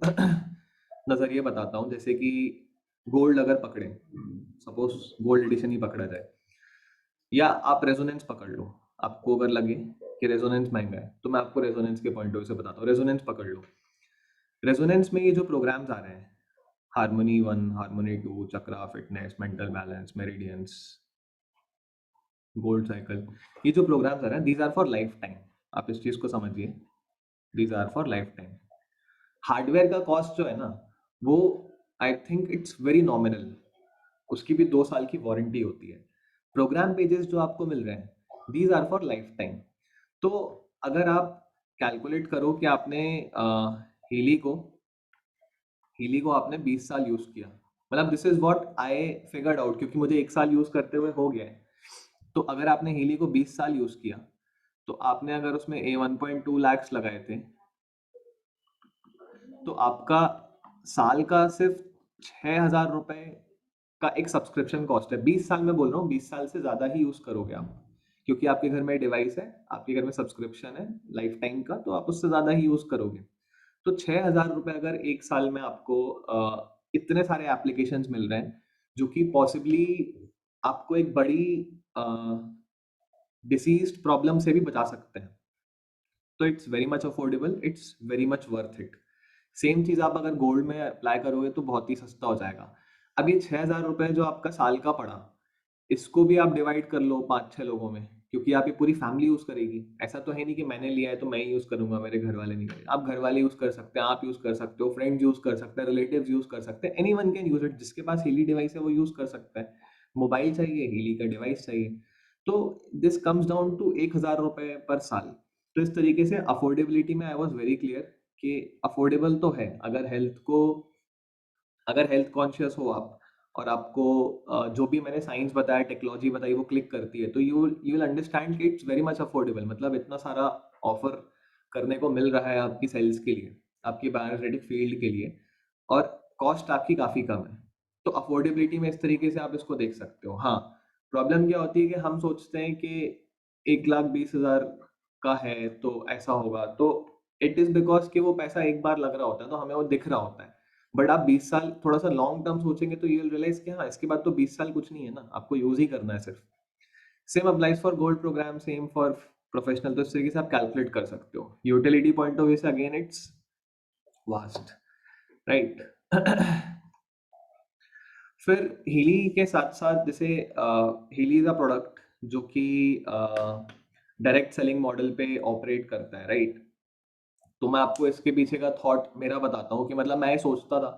नजरिए बताता हूँ। जैसे कि गोल्ड अगर पकड़े, सपोज गोल्ड एडिशन ही पकड़ा जाए, या आप रेजोनेंस पकड़ लो, आपको अगर लगे कि रेजोनेंस महंगा है, तो मैं आपको रेजोनेंस के पॉइंट ऑफ व्यू से बताता हूँ। रेजोनेंस पकड़ लो, रेजोनेंस में ये जो प्रोग्राम्स आ रहे हैं, harmony 1, harmony 2, chakra, fitness, mental balance, meridians, gold cycle, ये जो प्रोग्राम्स आ रहे हैं, these are for lifetime. आप इस चीज को समझिए, these are for lifetime. Hardware का कॉस्ट जो है ना, वो I think it's very nominal, उसकी भी 2 साल की वारंटी होती है। प्रोग्राम पेजेस जो आपको मिल रहे हैं, these are for lifetime. तो अगर आप कैलकुलेट करो कि आपने हीली को हीली को आपने 20 साल यूज किया, मतलब this is what I figured out, क्योंकि मुझे 1 साल यूज करते हुए हो गया है। तो अगर आपने हीली को 20 साल यूज किया, तो आपने अगर उसमें ए 1.2 लैक्स लगाए थे, तो आपका साल का सिर्फ 6,000 रुपए का एक सब्सक्रिप्शन कॉस्ट है। 20 साल में बोल रहा हूँ, 20 साल से ज्यादा ही यूज करोगे आप, क्योंकि आपके घर में डिवाइस है, आपके घर में सब्सक्रिप्शन है लाइफ टाइम का, तो आप उससे ज्यादा ही यूज करोगे। तो 6,000 रुपए अगर 1 साल में आपको इतने सारे एप्लीकेशन मिल रहे हैं, जो कि पॉसिबली आपको एक बड़ी डिसीज प्रॉब्लम से भी बचा सकते हैं, तो it's very much affordable, it's very much worth it. Same चीज आप अगर गोल्ड में अप्लाई करोगे तो बहुत ही सस्ता हो जाएगा। अब ये 6,000 रुपए जो आपका साल का पड़ा, इसको भी आप डिवाइड कर लो 5-6 लोगों में, क्योंकि आप ये पूरी फैमिली यूज करेगी। ऐसा तो है नहीं कि मैंने लिया है तो मैं ही यूज करूंगा, मेरे घर वाले नहीं करेंगे। आप घर वाले यूज कर सकते हैं, आप यूज कर सकते हो, फ्रेंड्स यूज कर सकते हैं, रिलेटिव्स यूज कर सकते हैं, एनीवन कैन यूज इट। जिसके पास हीली डिवाइस है वो यूज कर सकता है। मोबाइल चाहिए, हीली का डिवाइस चाहिए, तो दिस कम्स डाउन टू 1,000 रुपए पर साल। तो इस तरीके से अफोर्डेबिलिटी में आई वॉज वेरी क्लियर कि अफोर्डेबल तो है, अगर हेल्थ कॉन्शियस हो आप, और आपको जो भी मैंने साइंस बताया, टेक्नोलॉजी बताई, वो क्लिक करती है, तो यू यू विल अंडरस्टैंड कि इट्स वेरी मच अफोर्डेबल। मतलब इतना सारा ऑफर करने को मिल रहा है आपकी सेल्स के लिए, आपकी बायोएनर्जेटिक फील्ड के लिए, और कॉस्ट आपकी काफ़ी कम है। तो अफोर्डेबिलिटी में इस तरीके से आप इसको देख सकते हो। हाँ, प्रॉब्लम क्या होती है कि हम सोचते हैं कि 1,20,000 का है तो ऐसा होगा, तो इट इज़ बिकॉज कि वो पैसा एक बार लग रहा होता है, तो हमें वो दिख रहा होता है। बट आप 20 साल थोड़ा सा लॉन्ग टर्म सोचेंगे तो यू विल रियलाइज कि हाँ, इसके बाद तो 20 साल कुछ नहीं है ना, आपको यूज ही करना है सिर्फ। Same applies for gold program, same for professional. तो इस तरीके से आप कैलकुलेट कर सकते हो। यूटिलिटी पॉइंट ऑफ व्यू से अगेन इट्स वास्ट, राइट। फिर हीली के साथ साथ, जैसे हीली इज अ प्रोडक्ट जो कि डायरेक्ट सेलिंग मॉडल पे ऑपरेट करता है, राइट। तो मैं आपको इसके पीछे का थॉट मेरा बताता हूँ कि मतलब मैं सोचता था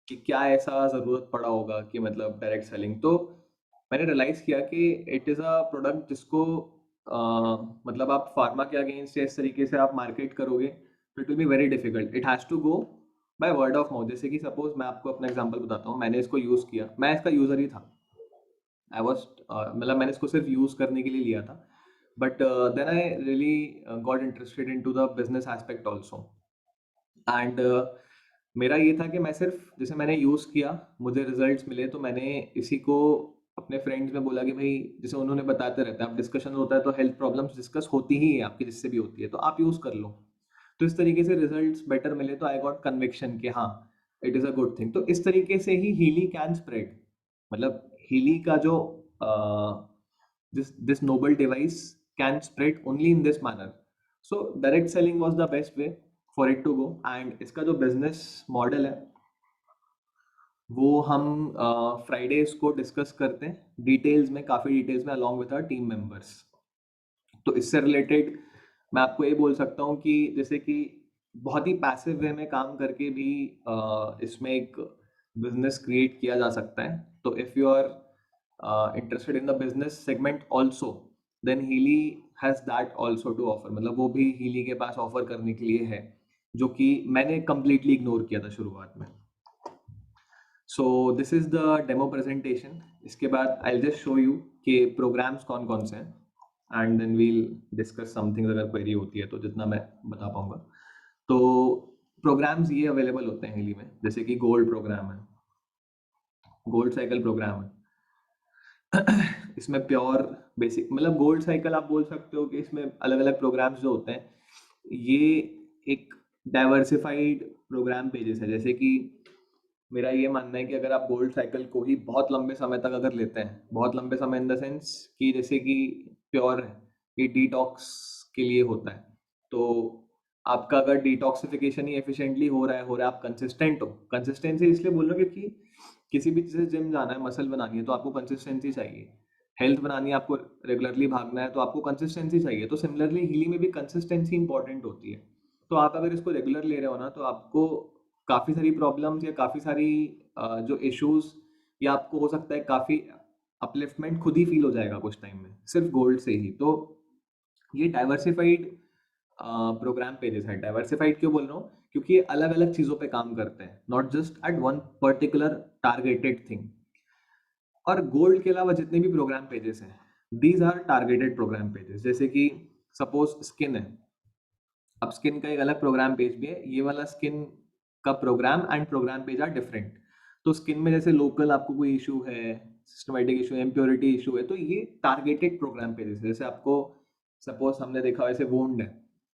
कि क्या ऐसा ज़रूरत पड़ा होगा कि मतलब डायरेक्ट सेलिंग। तो मैंने रियलाइज़ किया कि इट इज़ अ प्रोडक्ट जिसको मतलब आप फार्मा के अगेंस्ट इस तरीके से आप मार्केट करोगे, तो it will be very difficult. It has to go by word of mouth. जैसे कि सपोज मैं आपको अपना एग्जांपल बताता हूँ, मैंने इसको यूज़ किया, मैं इसका यूज़र ही था। आई वॉज मतलब मैंने इसको सिर्फ यूज़ करने के लिए लिया था, but then I really got interested into the business aspect also. And मेरा ये था कि मैं सिर्फ, जैसे मैंने यूज़ किया, मुझे रिजल्ट्स मिले, तो मैंने इसी को अपने फ्रेंड्स में बोला कि भाई, जैसे उन्होंने बताते रहते हैं, आप डिस्कशन होता है तो हेल्थ प्रॉब्लम्स डिस्कस होती ही है आपकी, जिससे भी होती है, तो आप यूज़ कर लो। तो इस तरीके से रिजल्ट्स बेटर मिले, तो आई गॉट कन्विक्शन कि हाँ, it is a good thing. तो इस तरीके से ही हीली कैन स्प्रेड, मतलब हीली का जो this noble device can spread only in this manner. So direct selling was the best way for it to go, and इसका जो business model है वो हम फ्राइडेज को डिस्कस करते हैं डिटेल्स में, काफ़ी डिटेल्स में, along with our team members. तो इससे रिलेटेड मैं आपको ये बोल सकता हूँ कि जैसे कि बहुत ही पैसिव वे में काम करके भी इसमें एक बिजनेस क्रिएट किया जा सकता है। तो if you are interested in the business segment also, then Healy has that also to offer, मतलब वो भी हीली के पास ऑफर करने के लिए है, जो कि मैंने कंप्लीटली इग्नोर किया था शुरुआत में। So this is the demo presentation. इसके बाद आई जस्ट शो यू कि प्रोग्राम्स कौन कौन से हैं, and then we'll discuss something अगर क्वेरी होती है तो, जितना मैं बता पाऊंगा। तो प्रोग्राम्स ये अवेलेबल होते हैं हिली में, जैसे कि गोल्ड प्रोग्राम है, गोल्ड साइकिल प्रोग्राम है। इसमें प्योर बेसिक, मतलब गोल्ड साइकिल आप बोल सकते हो कि इसमें अलग अलग प्रोग्राम्स जो होते हैं ये एक डाइवर्सिफाइड प्रोग्राम पेजेस है। जैसे कि मेरा ये मानना है कि अगर आप गोल्ड साइकिल को ही बहुत लंबे समय तक अगर लेते हैं, बहुत लंबे समय इन द सेंस कि जैसे कि प्योर है, ये डिटॉक्स के लिए होता है, तो आपका अगर डिटॉक्सिफिकेशन ही एफिशिएंटली हो रहा है, आप कंसिस्टेंट हो। कंसिस्टेंसी इसलिए बोल रहा हूँ क्योंकि किसी भी चीज़ से जिम जाना है, मसल बनानी है, तो आपको कंसिस्टेंसी चाहिए। हेल्थ बनानी है, आपको रेगुलरली भागना है, तो आपको कंसिस्टेंसी चाहिए। तो सिमिलरली हीली में भी कंसिस्टेंसी इंपॉर्टेंट होती है। तो आप अगर इसको रेगुलर ले रहे हो ना, तो आपको काफ़ी सारी प्रॉब्लम्स या काफ़ी सारी जो इश्यूज, या आपको हो सकता है काफ़ी अपलिफ्टमेंट खुद ही फील हो जाएगा कुछ टाइम में सिर्फ गोल्ड से ही। तो ये डाइवर्सिफाइड प्रोग्राम पेजेस है। डाइवर्सिफाइड क्यों बोल रहा हूँ? क्योंकि ये अलग अलग चीज़ों पे काम करते हैं, not just at one particular targeted thing. और गोल्ड के अलावा जितने भी प्रोग्राम पेजेस हैं, these are targeted program pages. जैसे कि सपोज स्किन है, अब स्किन का एक अलग प्रोग्राम पेज भी है। ये वाला स्किन का program and program page are different. तो स्किन में जैसे लोकल आपको कोई इशू है, सिस्टमेटिक इशू है, इम्प्योरिटी इशू है, तो ये टारगेटेड प्रोग्राम पेजेस है। जैसे आपको सपोज हमने देखा वैसे वोंड है,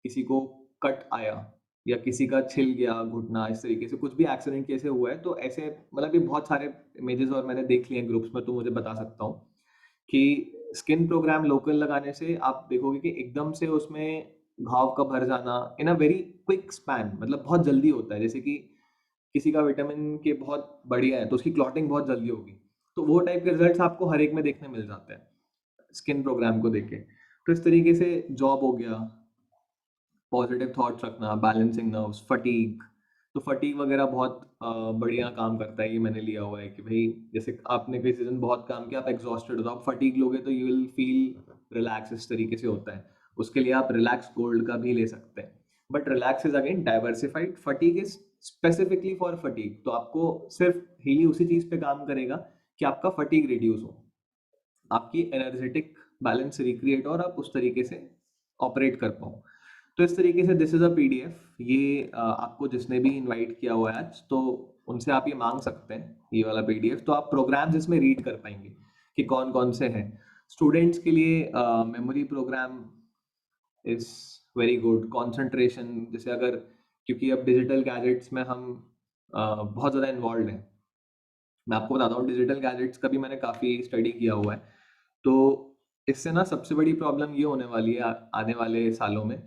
किसी को कट आया या किसी का छिल गया घुटना, इस तरीके से कुछ भी एक्सीडेंट कैसे हुआ है, तो ऐसे मतलब ये बहुत सारे इमेजेस और मैंने देख लिए हैं ग्रुप्स में, तो मुझे बता सकता हूँ कि स्किन प्रोग्राम लोकल लगाने से आप देखोगे कि एकदम से उसमें घाव का भर जाना इन अ वेरी क्विक स्पैन, मतलब बहुत जल्दी होता है। जैसे कि किसी का विटामिन के बहुत बढ़िया है तो उसकी क्लॉटिंग बहुत जल्दी होगी, तो वो टाइप के रिजल्ट्स आपको हर एक में देखने मिल जाते हैं स्किन प्रोग्राम को देख के। तो इस तरीके से जॉब हो गया, पॉजिटिव थॉट्स रखना, बैलेंसिंग नर्व्स, फटीग। तो फटीग वगैरह बहुत बढ़िया काम करता है। ये मैंने लिया हुआ है कि भाई जैसे आपने किसी दिन बहुत काम किया, आप एग्जॉस्टेड हो, तो आप फटीग लोगे तो यू विल फील रिलैक्स, इस तरीके से होता है। उसके लिए आप रिलैक्स गोल्ड का भी ले सकते हैं, but relax is again diversified, fatigue is specifically for fatigue. तो आपको सिर्फ हीली उसी चीज पे काम करेगा कि आपका फटीग रिड्यूस हो, आपकी एनर्जेटिक बैलेंस रिक्रिएट और आप उस तरीके से ऑपरेट कर पाओ। तो इस तरीके से दिस इज अ पीडीएफ। ये आपको जिसने भी इनवाइट किया हुआ है आज, तो उनसे आप ये मांग सकते हैं ये वाला पीडीएफ, तो आप प्रोग्राम्स इसमें रीड कर पाएंगे कि कौन कौन से हैं। स्टूडेंट्स के लिए memory program is very good. Concentration, जैसे अगर, क्योंकि अब डिजिटल गैजेट्स में हम बहुत ज़्यादा इन्वॉल्व हैं। मैं आपको बताता हूँ, डिजिटल गैजेट्स का भी मैंने काफ़ी स्टडी किया हुआ है। तो इससे ना सबसे बड़ी प्रॉब्लम ये होने वाली है आने वाले सालों में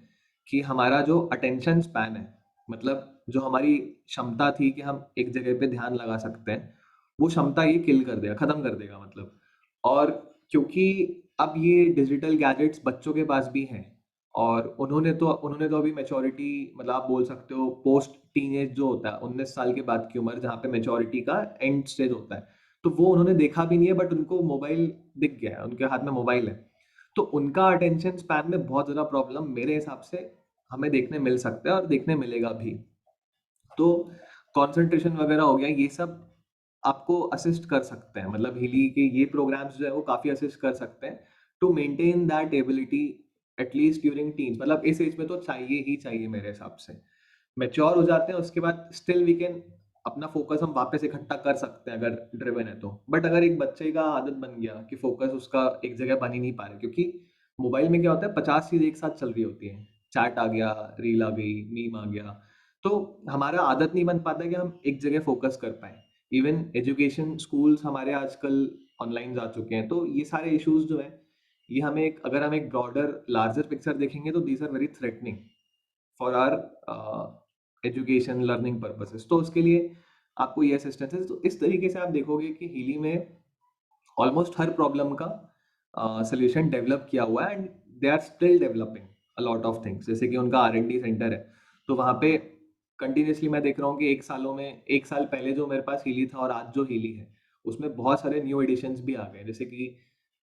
कि हमारा जो अटेंशन स्पैन है, मतलब जो हमारी क्षमता थी कि हम एक जगह पे ध्यान लगा सकते हैं, वो क्षमता ये किल कर देगा, खत्म कर देगा मतलब। और क्योंकि अब ये डिजिटल गैजेट्स बच्चों के पास भी हैं, और उन्होंने तो अभी मेच्योरिटी, मतलब आप बोल सकते हो पोस्ट टीनेज जो होता है 19 साल के बाद की उम्र, जहाँ पे मेच्योरिटी का एंड स्टेज होता है, तो वो उन्होंने देखा भी नहीं है, बट उनको मोबाइल दिख गया है, उनके हाथ में मोबाइल है। तो उनका अटेंशन स्पैन में बहुत ज़्यादा प्रॉब्लम मेरे हिसाब से हमें देखने मिल सकता है और देखने मिलेगा भी। तो कंसंट्रेशन वगैरह हो गया, ये सब आपको असिस्ट कर सकते हैं, मतलब हिली के ये प्रोग्राम्स जो है वो काफ़ी असिस्ट कर सकते हैं to maintain that ability at least during teens. मतलब इस एज में तो चाहिए ही चाहिए मेरे हिसाब से। मैच्योर हो जाते हैं उसके बाद स्टिल वी कैन अपना फोकस हम वापस इकट्ठा कर सकते हैं अगर ड्रिवन है तो। बट अगर एक बच्चे का आदत बन गया कि फोकस उसका एक जगह बन ही नहीं पा रहा, क्योंकि मोबाइल में क्या होता है 50 चीज एक साथ चल रही होती है, चैट आ गया, रील आ गई, मीम आ गया, तो हमारा आदत नहीं बन पाता कि हम एक जगह फोकस कर पाए। इवन एजुकेशन स्कूल्स हमारे आजकल ऑनलाइन जा चुके हैं, तो ये सारे इश्यूज जो हैं, ये हमें अगर हम एक ब्रॉडर लार्जर पिक्चर देखेंगे तो these are very threatening for our education learning purposes. तो उसके लिए आपको ये असिस्टेंस है। तो इस तरीके से आप देखोगे कि हीली में ऑलमोस्ट हर प्रॉब्लम का सोल्यूशन डेवलप किया हुआ है, and they are still developing a lot of things. जैसे कि उनका R&D सेंटर है, तो वहाँ पे कंटिन्यूसली मैं देख रहा हूँ कि एक साल पहले जो मेरे पास हीली था और आज जो हीली है, उसमें बहुत सारे न्यू एडिशंस भी आ गए, जैसे कि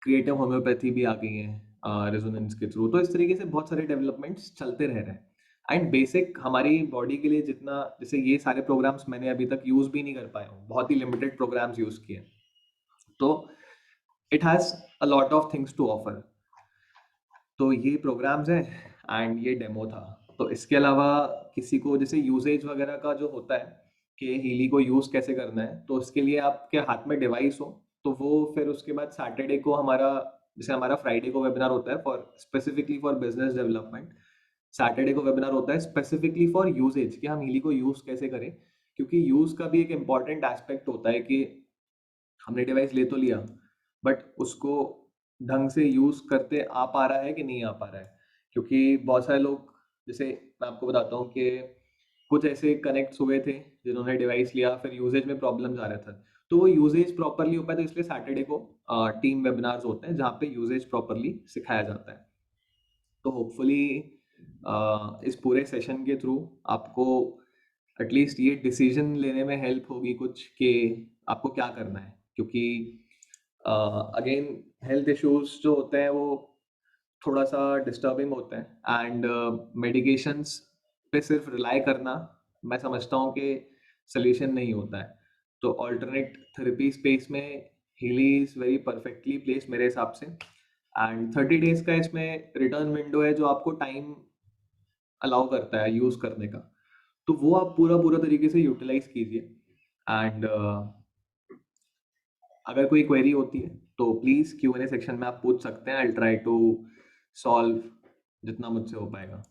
क्रिएटिव होम्योपैथी भी आ गई है रेजोनेंस के थ्रू। तो इस तरीके से बहुत सारे डेवलपमेंट्स चलते रह रहे हैं। एंड बेसिक हमारी बॉडी के लिए जितना, जैसे ये सारे प्रोग्राम्स मैंने अभी तक यूज भी नहीं कर पाया हूँ, बहुत ही लिमिटेड प्रोग्राम्स यूज किए, तो it has a lot of things to offer. तो ये प्रोग्राम्स हैं एंड ये डेमो था। तो इसके अलावा किसी को जैसे यूजेज वगैरह का जो होता है कि हीली को यूज कैसे करना है, तो उसके लिए आपके हाथ में डिवाइस हो, तो वो फिर उसके बाद सैटरडे को हमारा, जैसे हमारा फ्राइडे को वेबिनार होता है for specifically for business development, Saturday को वेबिनार होता है स्पेसिफिकली फॉर यूजेज, कि हम हीली को यूज कैसे करें। क्योंकि यूज का भी एक इम्पॉर्टेंट एस्पेक्ट होता है कि हमने डिवाइस ले तो लिया, बट उसको ढंग से यूज करते आ पा रहा है कि नहीं आ पा रहा है। क्योंकि बहुत सारे लोग, जैसे मैं आपको बताता हूँ कि कुछ ऐसे कनेक्ट्स हुए थे जिन्होंने डिवाइस लिया, फिर यूजेज में प्रॉब्लम्स आ रहा था, तो वो यूजेज प्रॉपरली हो पाए, तो इसलिए सैटरडे को टीम वेबिनार्स होते हैं जहाँ पे यूजेज प्रॉपरली सिखाया जाता है। तो होपफुली इस पूरे सेशन के थ्रू आपको एटलीस्ट ये डिसीजन लेने में हेल्प होगी कुछ, कि आपको क्या करना है। क्योंकि अगेन हेल्थ इश्यूज जो होते हैं वो थोड़ा सा डिस्टर्बिंग होते हैं, एंड मेडिकेशंस पे सिर्फ रिलाई करना मैं समझता हूँ कि सोल्यूशन नहीं होता है। तो ऑल्टरनेट थेरेपी स्पेस में Healy is very perfectly place मेरे हिसाब से। एंड 30 days का इसमें रिटर्न विंडो है जो आपको टाइम अलाउ करता है यूज करने का, तो वो आप पूरा पूरा तरीके से यूटिलाइज कीजिए। एंड अगर कोई क्वेरी होती है तो प्लीज Q&A सेक्शन में आप पूछ सकते हैं। आई ट्राई टू सॉल्व जितना मुझसे हो पाएगा।